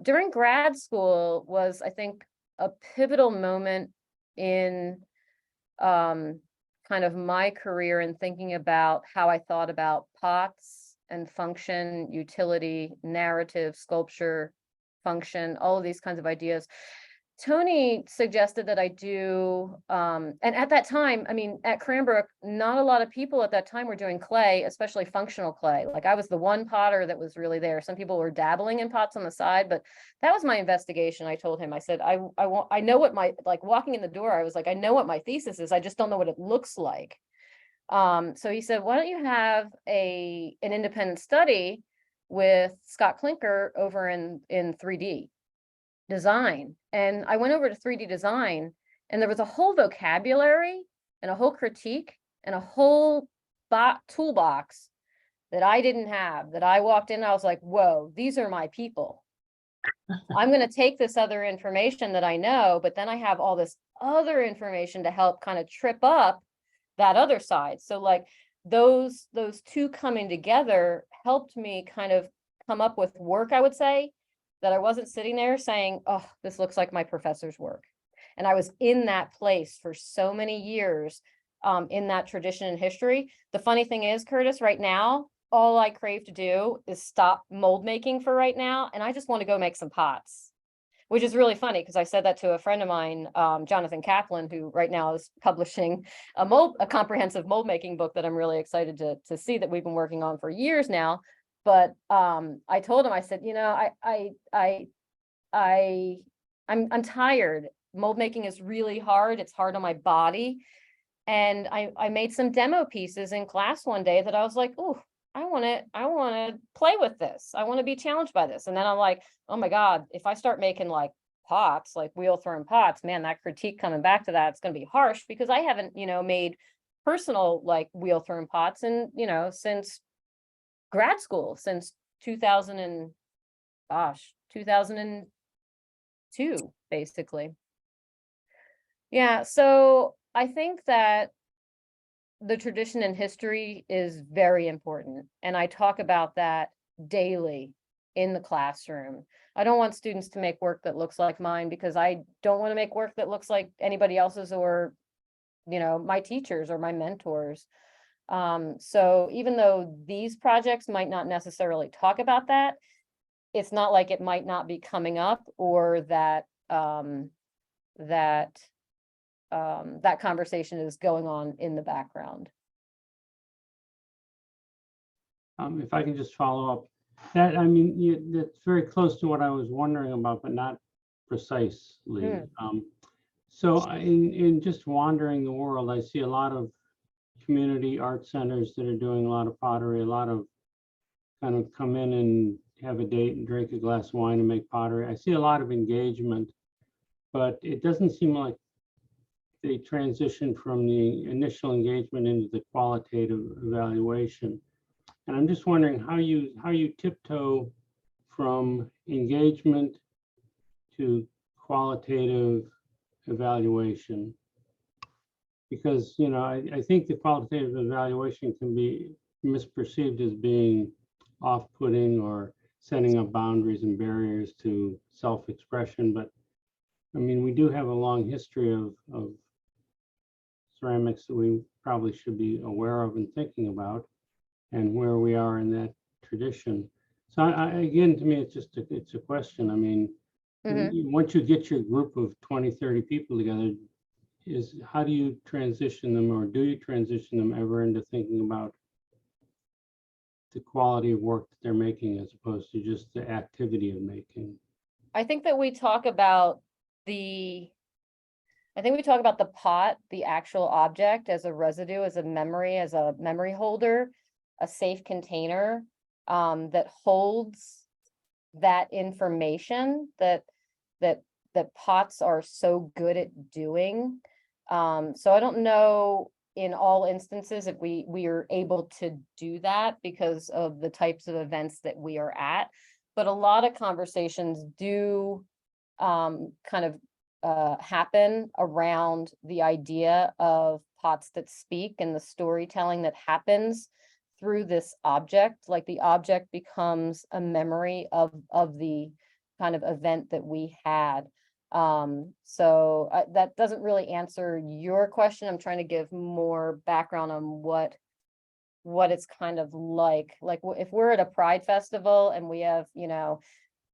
During grad school was, I think, a pivotal moment in kind of my career in thinking about how I thought about pots and function, utility, narrative, sculpture, function, all of these kinds of ideas. Tony suggested that I do, and at that time, I mean, at Cranbrook, not a lot of people at that time were doing clay, especially functional clay. Like I was the one potter that was really there. Some people were dabbling in pots on the side, but that was my investigation. I told him, I said, I know what my, like walking in the door, I was like, I know what my thesis is. I just don't know what it looks like. So he said, why don't you have an independent study with Scott Klinker over in 3D design. And I went over to 3D design, and there was a whole vocabulary and a whole critique and a whole toolbox that I didn't have, that I walked in, I was like, whoa, these are my people. I'm going to take this other information that I know, but then I have all this other information to help kind of trip up that other side. So like those two coming together helped me kind of come up with work, I would say, that I wasn't sitting there saying, oh, this looks like my professor's work. And I was in that place for so many years in that tradition and history. The funny thing is, Curtis, right now, all I crave to do is stop mold making for right now. And I just want to go make some pots, which is really funny because I said that to a friend of mine, Jonathan Kaplan, who right now is publishing a comprehensive mold making book that I'm really excited to see, that we've been working on for years now. But I told him, I said, you know, I'm tired. Mold making is really hard. It's hard on my body. And I made some demo pieces in class one day that I was like, oh, I want to play with this. I want to be challenged by this. And then I'm like, oh my God, if I start making like pots, like wheel thrown pots, man, that critique coming back to that, it's going to be harsh because I haven't, you know, made personal like wheel thrown pots and, you know, since grad school, since 2002, basically. Yeah, so I think that the tradition and history is very important. And I talk about that daily in the classroom. I don't want students to make work that looks like mine because I don't want to make work that looks like anybody else's or, you know, my teachers or my mentors. So even though these projects might not necessarily talk about that, it's not like it might not be coming up or that that conversation is going on in the background. If I can just follow up, that, I mean, that's very close to what I was wondering about, but not precisely. So in just wandering the world, I see a lot of community art centers that are doing a lot of pottery, a lot of kind of come in and have a date and drink a glass of wine and make pottery. I see a lot of engagement, but it doesn't seem like they transition from the initial engagement into the qualitative evaluation. And I'm just wondering how you tiptoe from engagement to qualitative evaluation. Because, you know, I think the qualitative evaluation can be misperceived as being off-putting or setting up boundaries and barriers to self-expression. But I mean, we do have a long history of ceramics that we probably should be aware of and thinking about, and where we are in that tradition. So again, to me, it's a question. I mean, once you get your group of 20, 30 people together, how do you transition them, or do you transition them ever into thinking about the quality of work that they're making as opposed to just the activity of making? I think that we talk about the pot, the actual object, as a residue, as a memory holder, a safe container that holds that information that pots are so good at doing. So I don't know in all instances if we are able to do that because of the types of events that we are at, but a lot of conversations do kind of happen around the idea of pots that speak and the storytelling that happens through this object. Like the object becomes a memory of the kind of event that we had. So that doesn't really answer your question. I'm trying to give more background on what it's kind of like if we're at a Pride festival and we have, you know,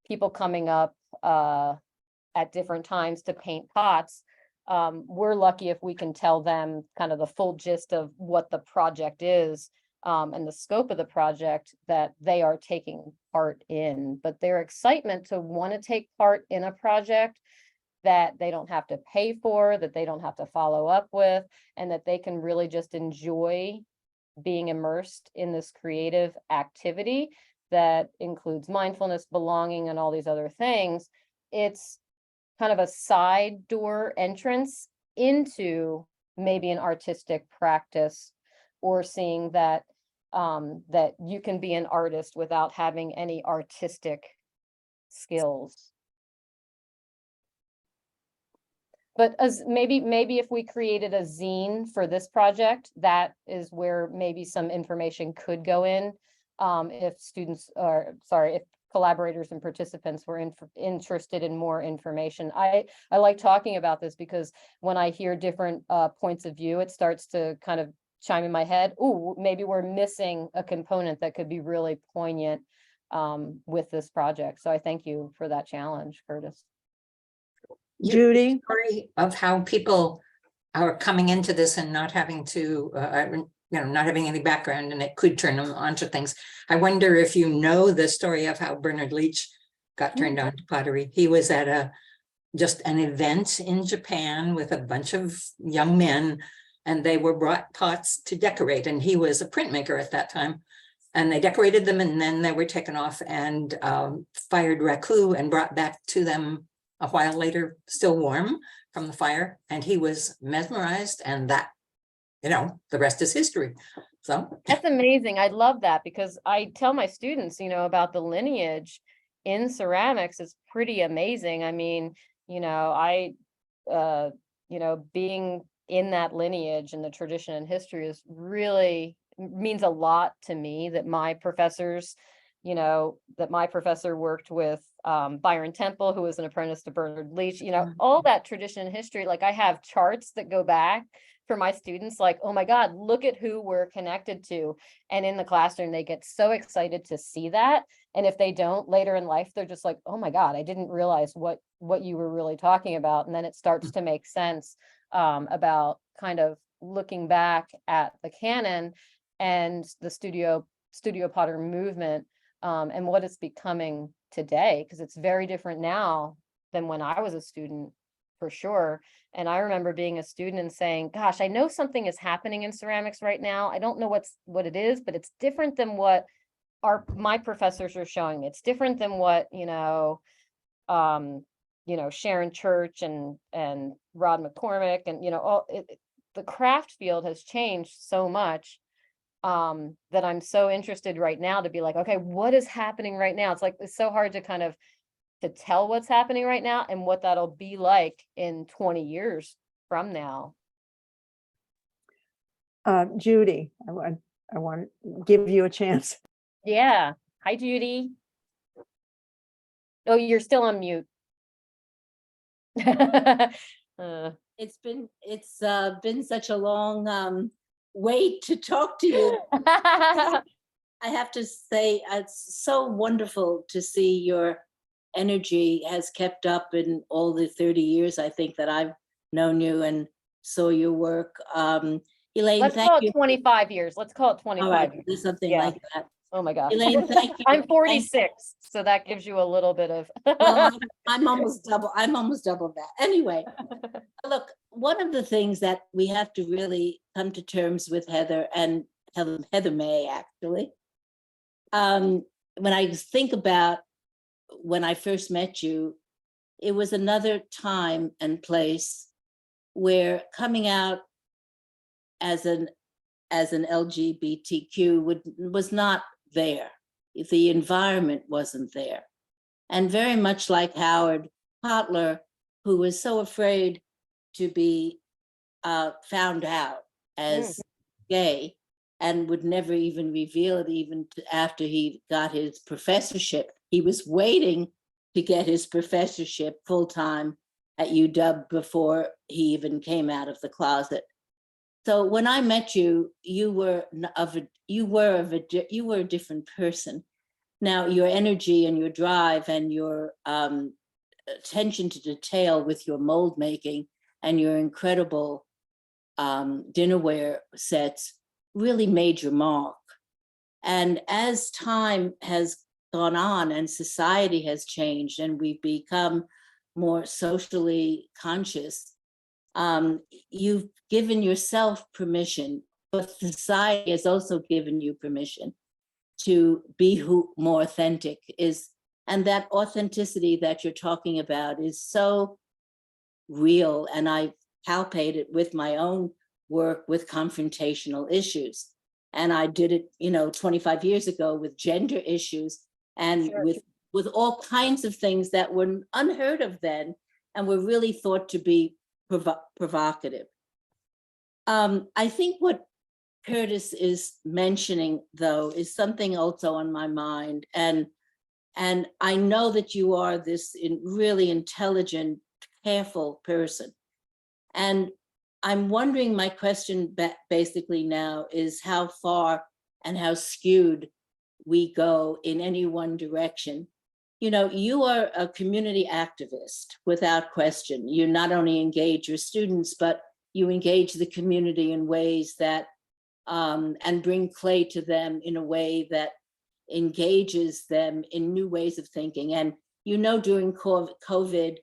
people coming up at different times to paint pots. We're lucky if we can tell them kind of the full gist of what the project is and the scope of the project that they are taking part in. But their excitement to want to take part in a project that they don't have to pay for, that they don't have to follow up with, and that they can really just enjoy being immersed in this creative activity that includes mindfulness, belonging, and all these other things. It's kind of a side door entrance into maybe an artistic practice, or seeing that that you can be an artist without having any artistic skills. But as maybe if we created a zine for this project, that is where maybe some information could go in. If if collaborators and participants were interested in more information. I like talking about this because when I hear different points of view, it starts to kind of chime in my head. Ooh, maybe we're missing a component that could be really poignant with this project. So I thank you for that challenge, Curtis. Judy? Story of how people are coming into this and not having to, not having any background, and it could turn them onto things. I wonder if you know the story of how Bernard Leach got turned on to pottery. He was at just an event in Japan with a bunch of young men, and they were brought pots to decorate, and he was a printmaker at that time. And they decorated them, and then they were taken off and fired raku and brought back to them a while later, still warm from the fire. And he was mesmerized, and that, the rest is history. So that's amazing. I love that, because I tell my students, about the lineage in ceramics is pretty amazing. I mean, being in that lineage and the tradition and history is really means a lot to me. That my professors, that my professor worked with Byron Temple, who was an apprentice to Bernard Leach, all that tradition and history. Like I have charts that go back for my students, like, oh my God, look at who we're connected to. And in the classroom, they get so excited to see that. And if they don't later in life, they're just like, oh my God, I didn't realize what you were really talking about. And then it starts to make sense about kind of looking back at the canon and the studio potter movement and what it's becoming today, because it's very different now than when I was a student, for sure. And I remember being a student and saying, gosh, I know something is happening in ceramics right now. I don't know what it is, but it's different than what my professors are showing me. It's different than what, Sharon Church and Rod McCormick and, the craft field has changed so much that I'm so interested right now to be like, okay, what is happening right now? It's like, it's so hard to kind of to tell what's happening right now and what that'll be like in 20 years from now. Judy, I want to give you a chance. Yeah. Hi, Judy. Oh, you're still on mute. It's been such a long wait to talk to you. I have to say, it's so wonderful to see your energy has kept up in all the 30 years, I think, that I've known you and saw your work. Elaine, Let's thank call you. it 25 years. Let's call it All 25 right, years. do something Yeah. like that. Oh my gosh. Elaine, thank you. I'm Thank- 46, so that gives you a little bit of. Well, I'm almost double that. Anyway, look, one of the things that we have to really come to terms with Heather Mae, actually. When I think about when I first met you, it was another time and place where coming out as an LGBTQ was not there. If the environment wasn't there. And very much like Howard Potler, who was so afraid to be found out as gay and would never even reveal it, even after he got his professorship. He was waiting to get his professorship full-time at UW before he even came out of the closet. So when I met you, you were a different person. Now your energy and your drive and your attention to detail with your mold making and your incredible dinnerware sets really made your mark. And as time has gone on and society has changed and we've become more socially conscious, you've given yourself permission, but society has also given you permission to be more authentic is, and that authenticity that you're talking about is so real. And I palpate it with my own work with confrontational issues. And I did it, 25 years ago with gender issues and Sure. with all kinds of things that were unheard of then and were really thought to be provocative. I think what Curtis is mentioning, though, is something also on my mind. And I know that you are this really intelligent, careful person. And I'm wondering, my question basically now is how far and how skewed we go in any one direction. You are a community activist without question. You not only engage your students, but you engage the community in ways that and bring clay to them in a way that engages them in new ways of thinking. And during COVID,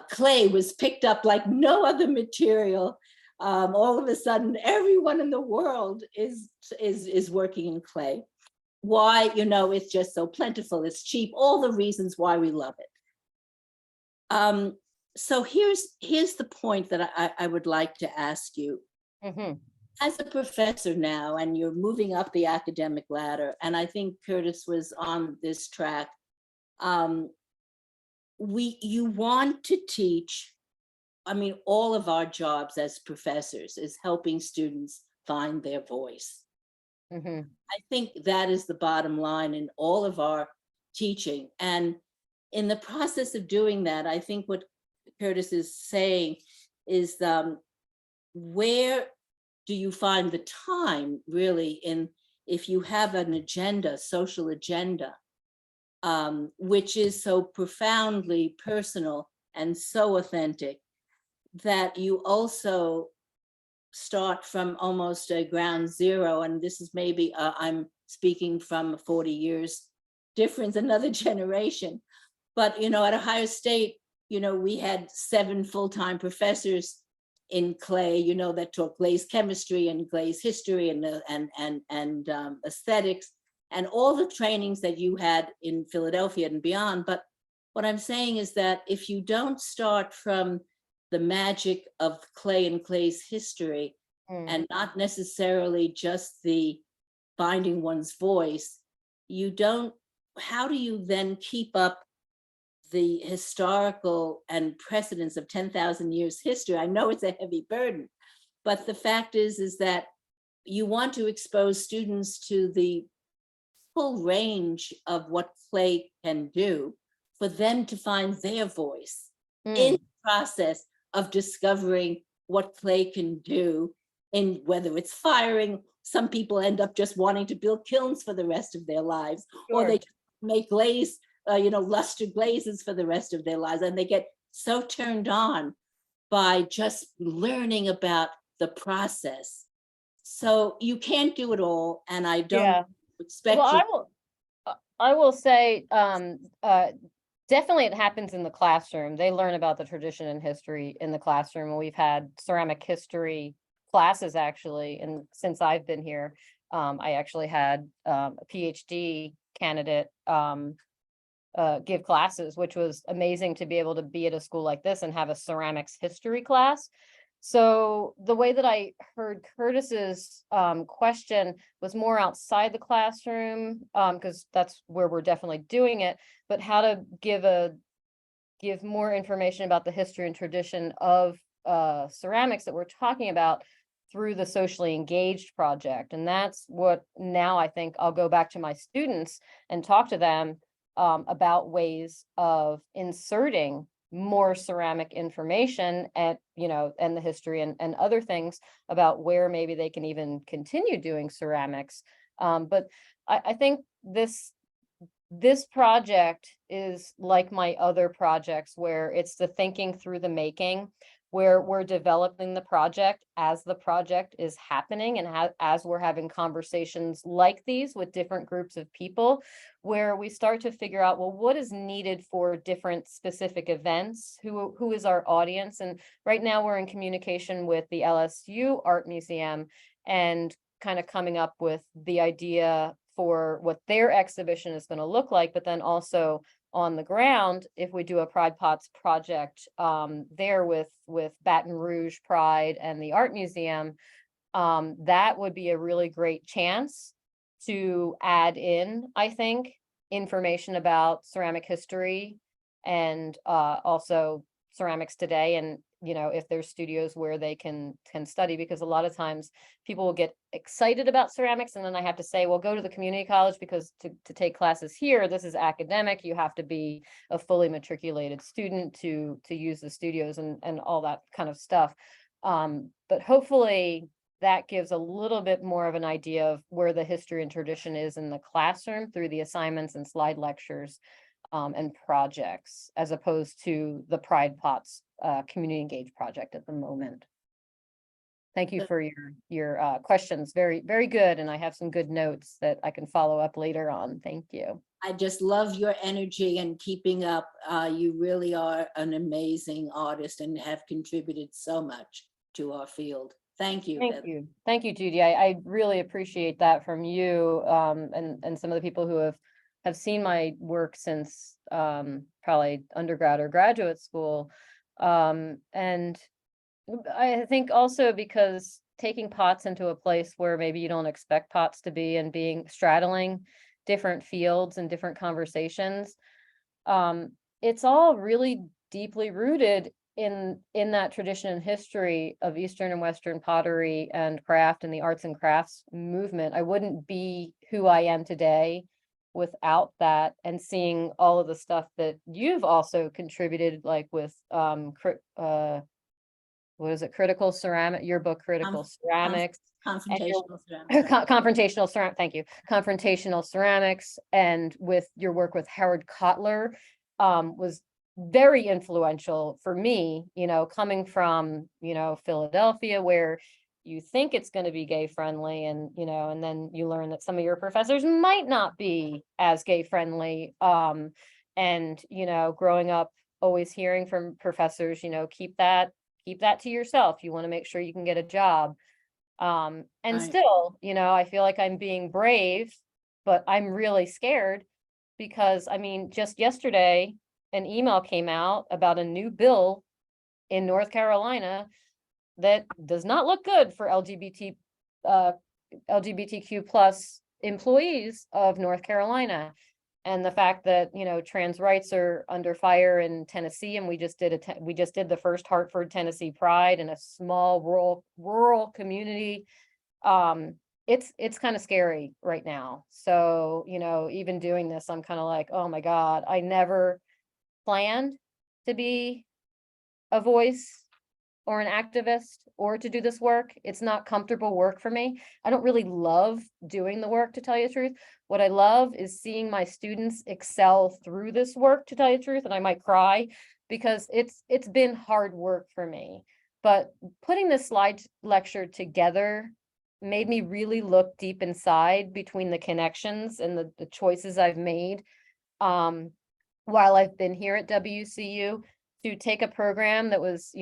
clay was picked up like no other material. All of a sudden, everyone in the world is working in clay. Why? It's just so plentiful, it's cheap, all the reasons why we love it. So here's the point that I would like to ask you. Mm-hmm. As a professor now, and you're moving up the academic ladder, and I think Curtis was on this track, you want to teach. I mean, all of our jobs as professors is helping students find their voice. Mm-hmm. I think that is the bottom line in all of our teaching. And in the process of doing that, I think what Curtis is saying is where do you find the time really if you have an agenda, social agenda, which is so profoundly personal and so authentic, that you also start from almost a ground zero. And this is maybe, I'm speaking from 40 years difference, another generation. But, at Ohio State, we had 7 full-time professors in clay, you know, that taught glaze chemistry and glaze history and aesthetics and all the trainings that you had in Philadelphia and beyond. But what I'm saying is that if you don't start from the magic of clay and clay's history, and not necessarily just the finding one's voice, you don't, how do you then keep up the historical and precedence of 10,000 years history? I know it's a heavy burden, but the fact is that you want to expose students to the full range of what clay can do for them to find their voice in the process of discovering what clay can do, in whether it's firing. Some people end up just wanting to build kilns for the rest of their lives, or they make glaze, luster glazes for the rest of their lives. And they get so turned on by just learning about the process. So you can't do it all. And I don't expect Well, I will say, definitely it happens in the classroom. They learn about the tradition and history in the classroom. And we've had ceramic history classes actually. And since I've been here, I actually had a PhD candidate give classes, which was amazing to be able to be at a school like this and have a ceramics history class. So the way that I heard Curtis's question was more outside the classroom, because that's where we're definitely doing it, but how to give more information about the history and tradition of ceramics that we're talking about through the socially engaged project. And that's what now I think I'll go back to my students and talk to them about ways of inserting more ceramic information and, and the history and other things about where maybe they can even continue doing ceramics. But I think this project is like my other projects where it's the thinking through the making, where we're developing the project as the project is happening and as we're having conversations like these with different groups of people, where we start to figure out, well, what is needed for different specific events? Who is our audience? And right now we're in communication with the LSU Art Museum and kind of coming up with the idea for what their exhibition is going to look like, but then also on the ground, if we do a Pride Pots project there with Baton Rouge Pride and the Art Museum, that would be a really great chance to add in, I think, information about ceramic history and also ceramics today. And, if there's studios where they can study, because a lot of times people will get excited about ceramics. And then I have to say, well, go to the community college, because to take classes here, this is academic. You have to be a fully matriculated student to use the studios and all that kind of stuff. But hopefully that gives a little bit more of an idea of where the history and tradition is in the classroom through the assignments and slide lectures and projects, as opposed to the Pride Pots community engaged project at the moment. Thank you for your questions. Very, very good. And I have some good notes that I can follow up later on. Thank you. I just love your energy and keeping up. You really are an amazing artist and have contributed so much to our field. Thank you. Thank you. Thank you, Judy. I really appreciate that from you and some of the people who have seen my work since probably undergrad or graduate school. And I think also because taking pots into a place where maybe you don't expect pots to be and straddling different fields and different conversations, it's all really deeply rooted in that tradition and history of Eastern and Western pottery and craft and the arts and crafts movement. I wouldn't be who I am today without that, and seeing all of the stuff that you've also contributed, like with what is it, critical ceramic, your book Critical Ceramics, Confrontational ceramics. confrontational ceramic, thank you, confrontational ceramics, and with your work with Howard Kotler was very influential for me, coming from Philadelphia, where you think it's going to be gay friendly, and and then you learn that some of your professors might not be as gay friendly, and growing up always hearing from professors, keep that keep that to yourself. You want to make sure you can get a job. And Right. still, I feel like I'm being brave, but I'm really scared because, I mean, just yesterday, an email came out about a new bill in North Carolina that does not look good for LGBTQ plus employees of North Carolina. And the fact that, trans rights are under fire in Tennessee, and we just did the first Hartford, Tennessee Pride in a small rural community. It's kind of scary right now. So, even doing this, I'm kind of like, oh my God, I never planned to be a voice or an activist or to do this work. It's not comfortable work for me. I don't really love doing the work, to tell you the truth. What I love is seeing my students excel through this work, to tell you the truth, and I might cry because it's been hard work for me. But putting this slide lecture together made me really look deep inside between the connections and the choices I've made while I've been here at WCU, to take a program that was,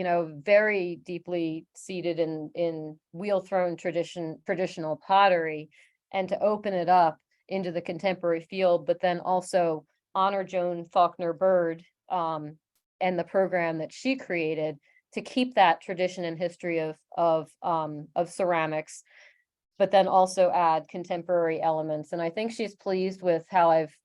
very deeply seated in wheel-thrown traditional pottery, and to open it up into the contemporary field, but then also honor Joan Faulkner Bird and the program that she created to keep that tradition and history of ceramics, but then also add contemporary elements. And I think she's pleased with how I've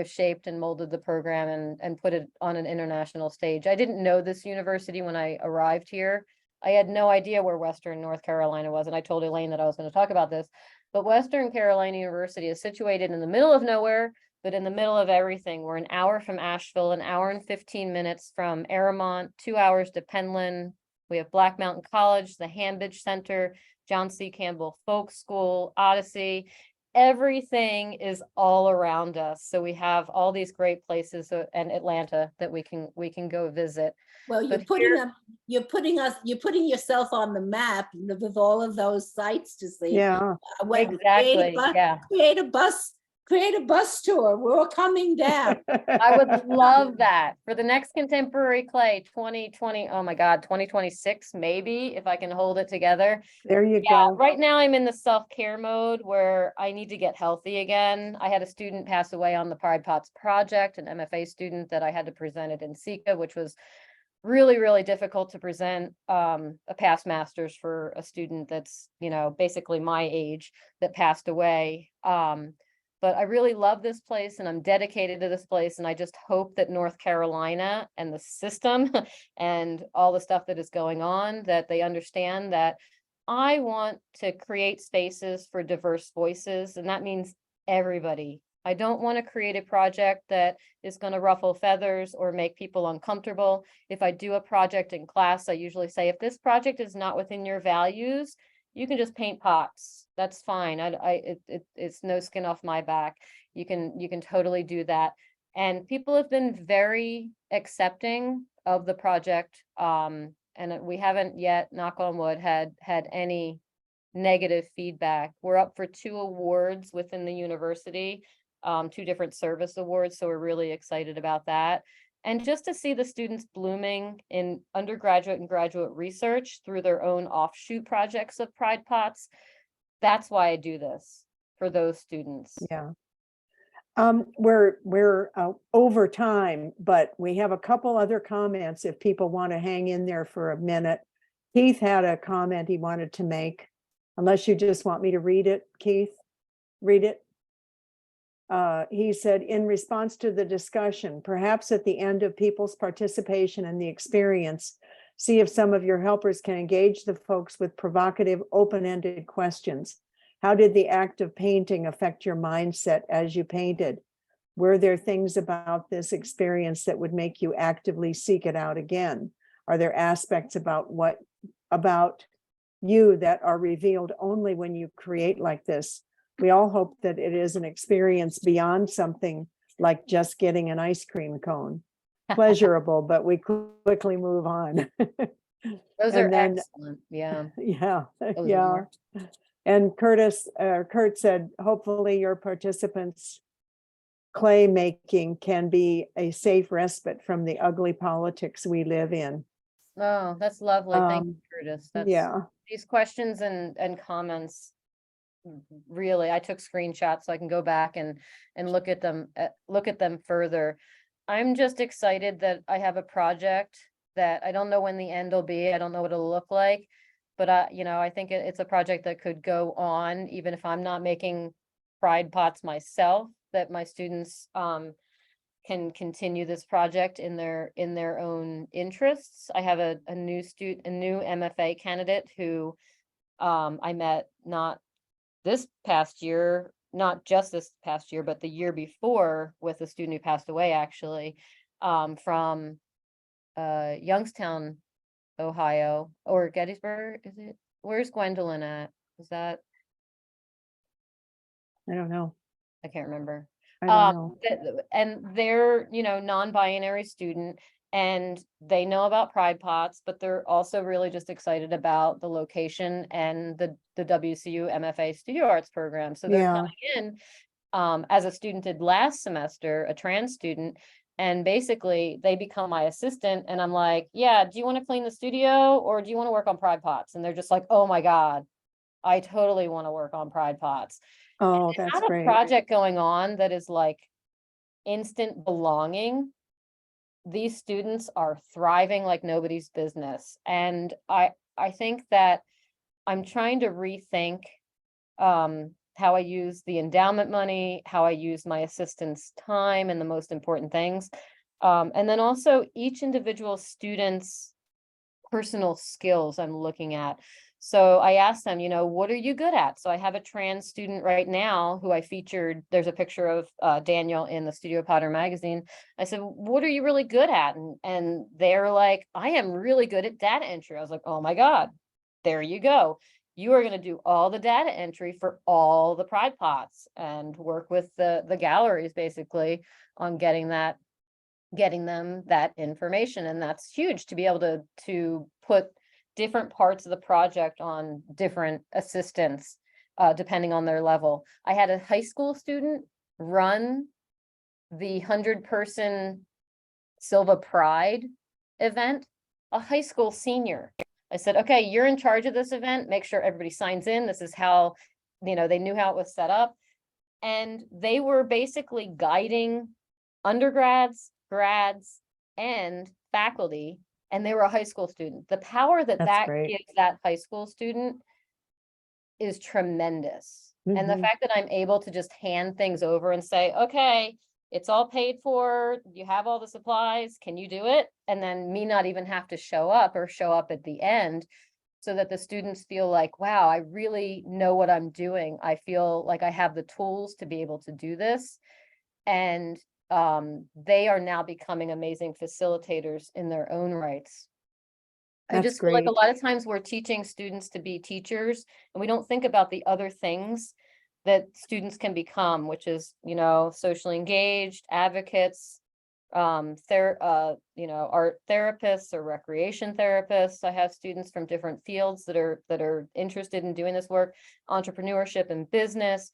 shaped and molded the program and put it on an international stage. I didn't know this university when I arrived here. I had no idea where Western North Carolina was, and I told Elaine that I was going to talk about this. But Western Carolina University is situated in the middle of nowhere, but in the middle of everything. We're an hour from Asheville, an hour and 15 minutes from Aramont, 2 hours to Penland. We have Black Mountain College, the Hambidge Center, John C. Campbell Folk School, Odyssey. Everything is all around us. So we have all these great places, and Atlanta, that we can go visit. Well, you're But putting yourself on the map with all of those sites to see. Yeah, Exactly, yeah. Create a bus tour. We're coming down. I would love that for the next Contemporary Clay 2020. Oh my God, 2026, maybe, if I can hold it together. there you Yeah, go. right now I'm in the self-care mode where I need to get healthy again. I had a student pass away on the Pride Pots project, an MFA student that I had to present it in SECA, which was really, really difficult to present a past master's for a student that's, basically my age that passed away. But I really love this place and I'm dedicated to this place. And I just hope that North Carolina and the system and all the stuff that is going on, that they understand that I want to create spaces for diverse voices. And that means everybody. I don't want to create a project that is going to ruffle feathers or make people uncomfortable. If I do a project in class, I usually say, if this project is not within your values, you can just paint pots. That's fine. It's no skin off my back. You can totally do that. And people have been very accepting of the project. And we haven't yet, knock on wood, had any negative feedback. We're up for 2 awards within the university, 2 different service awards. So we're really excited about that. And just to see the students blooming in undergraduate and graduate research through their own offshoot projects of Pride Pots, that's why I do this, for those students. Yeah. We're over time, but we have a couple other comments if people want to hang in there for a minute. Keith had a comment he wanted to make, unless you just want me to read it, Keith. Read it. He said, in response to the discussion, perhaps at the end of people's participation in the experience, see if some of your helpers can engage the folks with provocative, open-ended questions. How did the act of painting affect your mindset as you painted? Were there things about this experience that would make you actively seek it out again? Are there aspects about you that are revealed only when you create like this? We all hope that it is an experience beyond something like just getting an ice cream cone. Pleasurable, but we quickly move on. Those are excellent. Yeah. Yeah, Those yeah. are. And Kurt said, hopefully your participants' clay making can be a safe respite from the ugly politics we live in. Oh, that's lovely. Thank you, Um, Curtis. That's, Yeah, these questions and comments, really, I took screenshots so I can go back and look at them further. I'm just excited that I have a project that I don't know when the end will be. I don't know what it'll look like. But I think it's a project that could go on, even if I'm not making Pride pots myself, that my students can continue this project in their own interests. I have a new MFA candidate who I met not just this past year, but the year before, with a student who passed away, actually, from Youngstown, Ohio, or Gettysburg, is it? Where's Gwendolyn at? Is that, I don't know. I can't remember. I don't know. And they're, non-binary student, and they know about Pride Pots, but they're also really just excited about the location and the WCU MFA Studio Arts program. So they're Yeah. coming in as a student did last semester, a trans student, and basically they become my assistant, and I'm like, yeah, do you want to clean the studio or do you want to work on Pride Pots? And they're just like, oh my God, I totally want to work on Pride Pots. Oh, that's Have a great. project going on that is like instant belonging. These students are thriving like nobody's business. And I think that I'm trying to rethink how I use the endowment money, how I use my assistant's time, and the most important things. And then also each individual student's personal skills I'm looking at. So I asked them, what are you good at? So I have a trans student right now who I featured. There's a picture of Daniel in the Studio Potter magazine. I said, what are you really good at? And they're like, I am really good at data entry. I was like, oh my God, there you go. You are going to do all the data entry for all the Pride Pots and work with the galleries basically on getting them that information. And that's huge, to be able to put different parts of the project on different assistants, depending on their level. I had a high school student run the 100-person Silva Pride event, a high school senior. I said, okay, you're in charge of this event. Make sure everybody signs in. This is how, they knew how it was set up. And they were basically guiding undergrads, grads, and faculty, and they were a high school student. The power that great. gives that high school student is tremendous. And the Mhm. fact that I'm able to just hand things over and say, okay, it's all paid for, you have all the supplies, can you do it? And then me not even have to show up at the end, so that the students feel like, wow, I really know what I'm doing. I feel like I have the tools to be able to do this. And they are now becoming amazing facilitators in their own rights. I That's just feel like a great. lot of times we're teaching students to be teachers, and we don't think about the other things that students can become, which is, socially engaged, advocates, art therapists or recreation therapists. I have students from different fields that are interested in doing this work, entrepreneurship and business,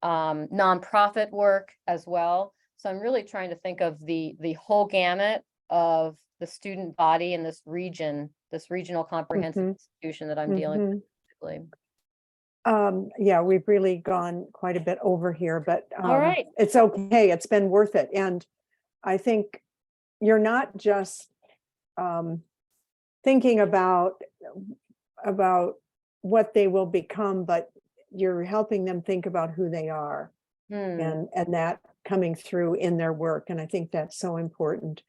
nonprofit work as well. So I'm really trying to think of the whole gamut of the student body in this regional comprehensive Mhm. institution that I'm dealing with. Mhm. Basically. Yeah, we've really gone quite a bit over here, but All right. it's okay. It's been worth it. And I think you're not just thinking about what they will become, but you're helping them think about who they are, and that coming through in their work. And I think that's so important.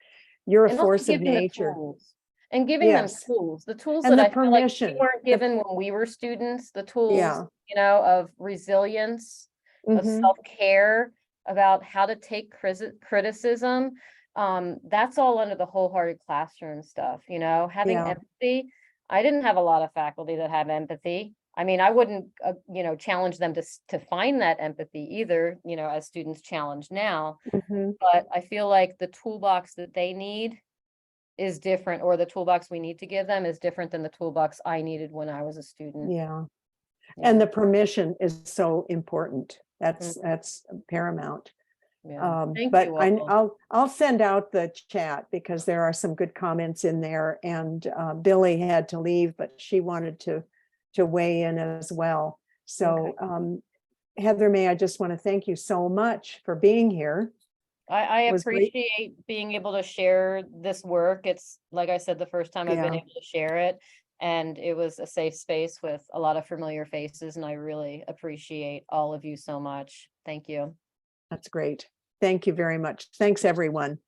You're a And also force of giving the nature. tools. And giving them Yes. tools, the tools And that the I feel like we permission. weren't given when we were students, the tools, Yeah. of resilience, of Mhm. self-care, about how to take criticism. That's all under the wholehearted classroom stuff, having Yeah. empathy. I didn't have a lot of faculty that have empathy. I mean, I wouldn't, challenge them to find that empathy either, as students challenge now. Mhm. But I feel like the toolbox that they need is different, or the toolbox we need to give them is different than the toolbox I needed when I was a student. Yeah. Yeah. And the permission is so important. Mm. That's paramount. Yeah. Thank But you all. I'll send out the chat because there are some good comments in there, and Billy had to leave, but she wanted to weigh in as well. So Heather, May, I just want to thank you so much for being here. I It was great. appreciate being able to share this work. It's, like I said, the first time I've been Yeah. able to share it. And it was a safe space with a lot of familiar faces, and I really appreciate all of you so much. Thank you. That's great. Thank you very much. Thanks, everyone.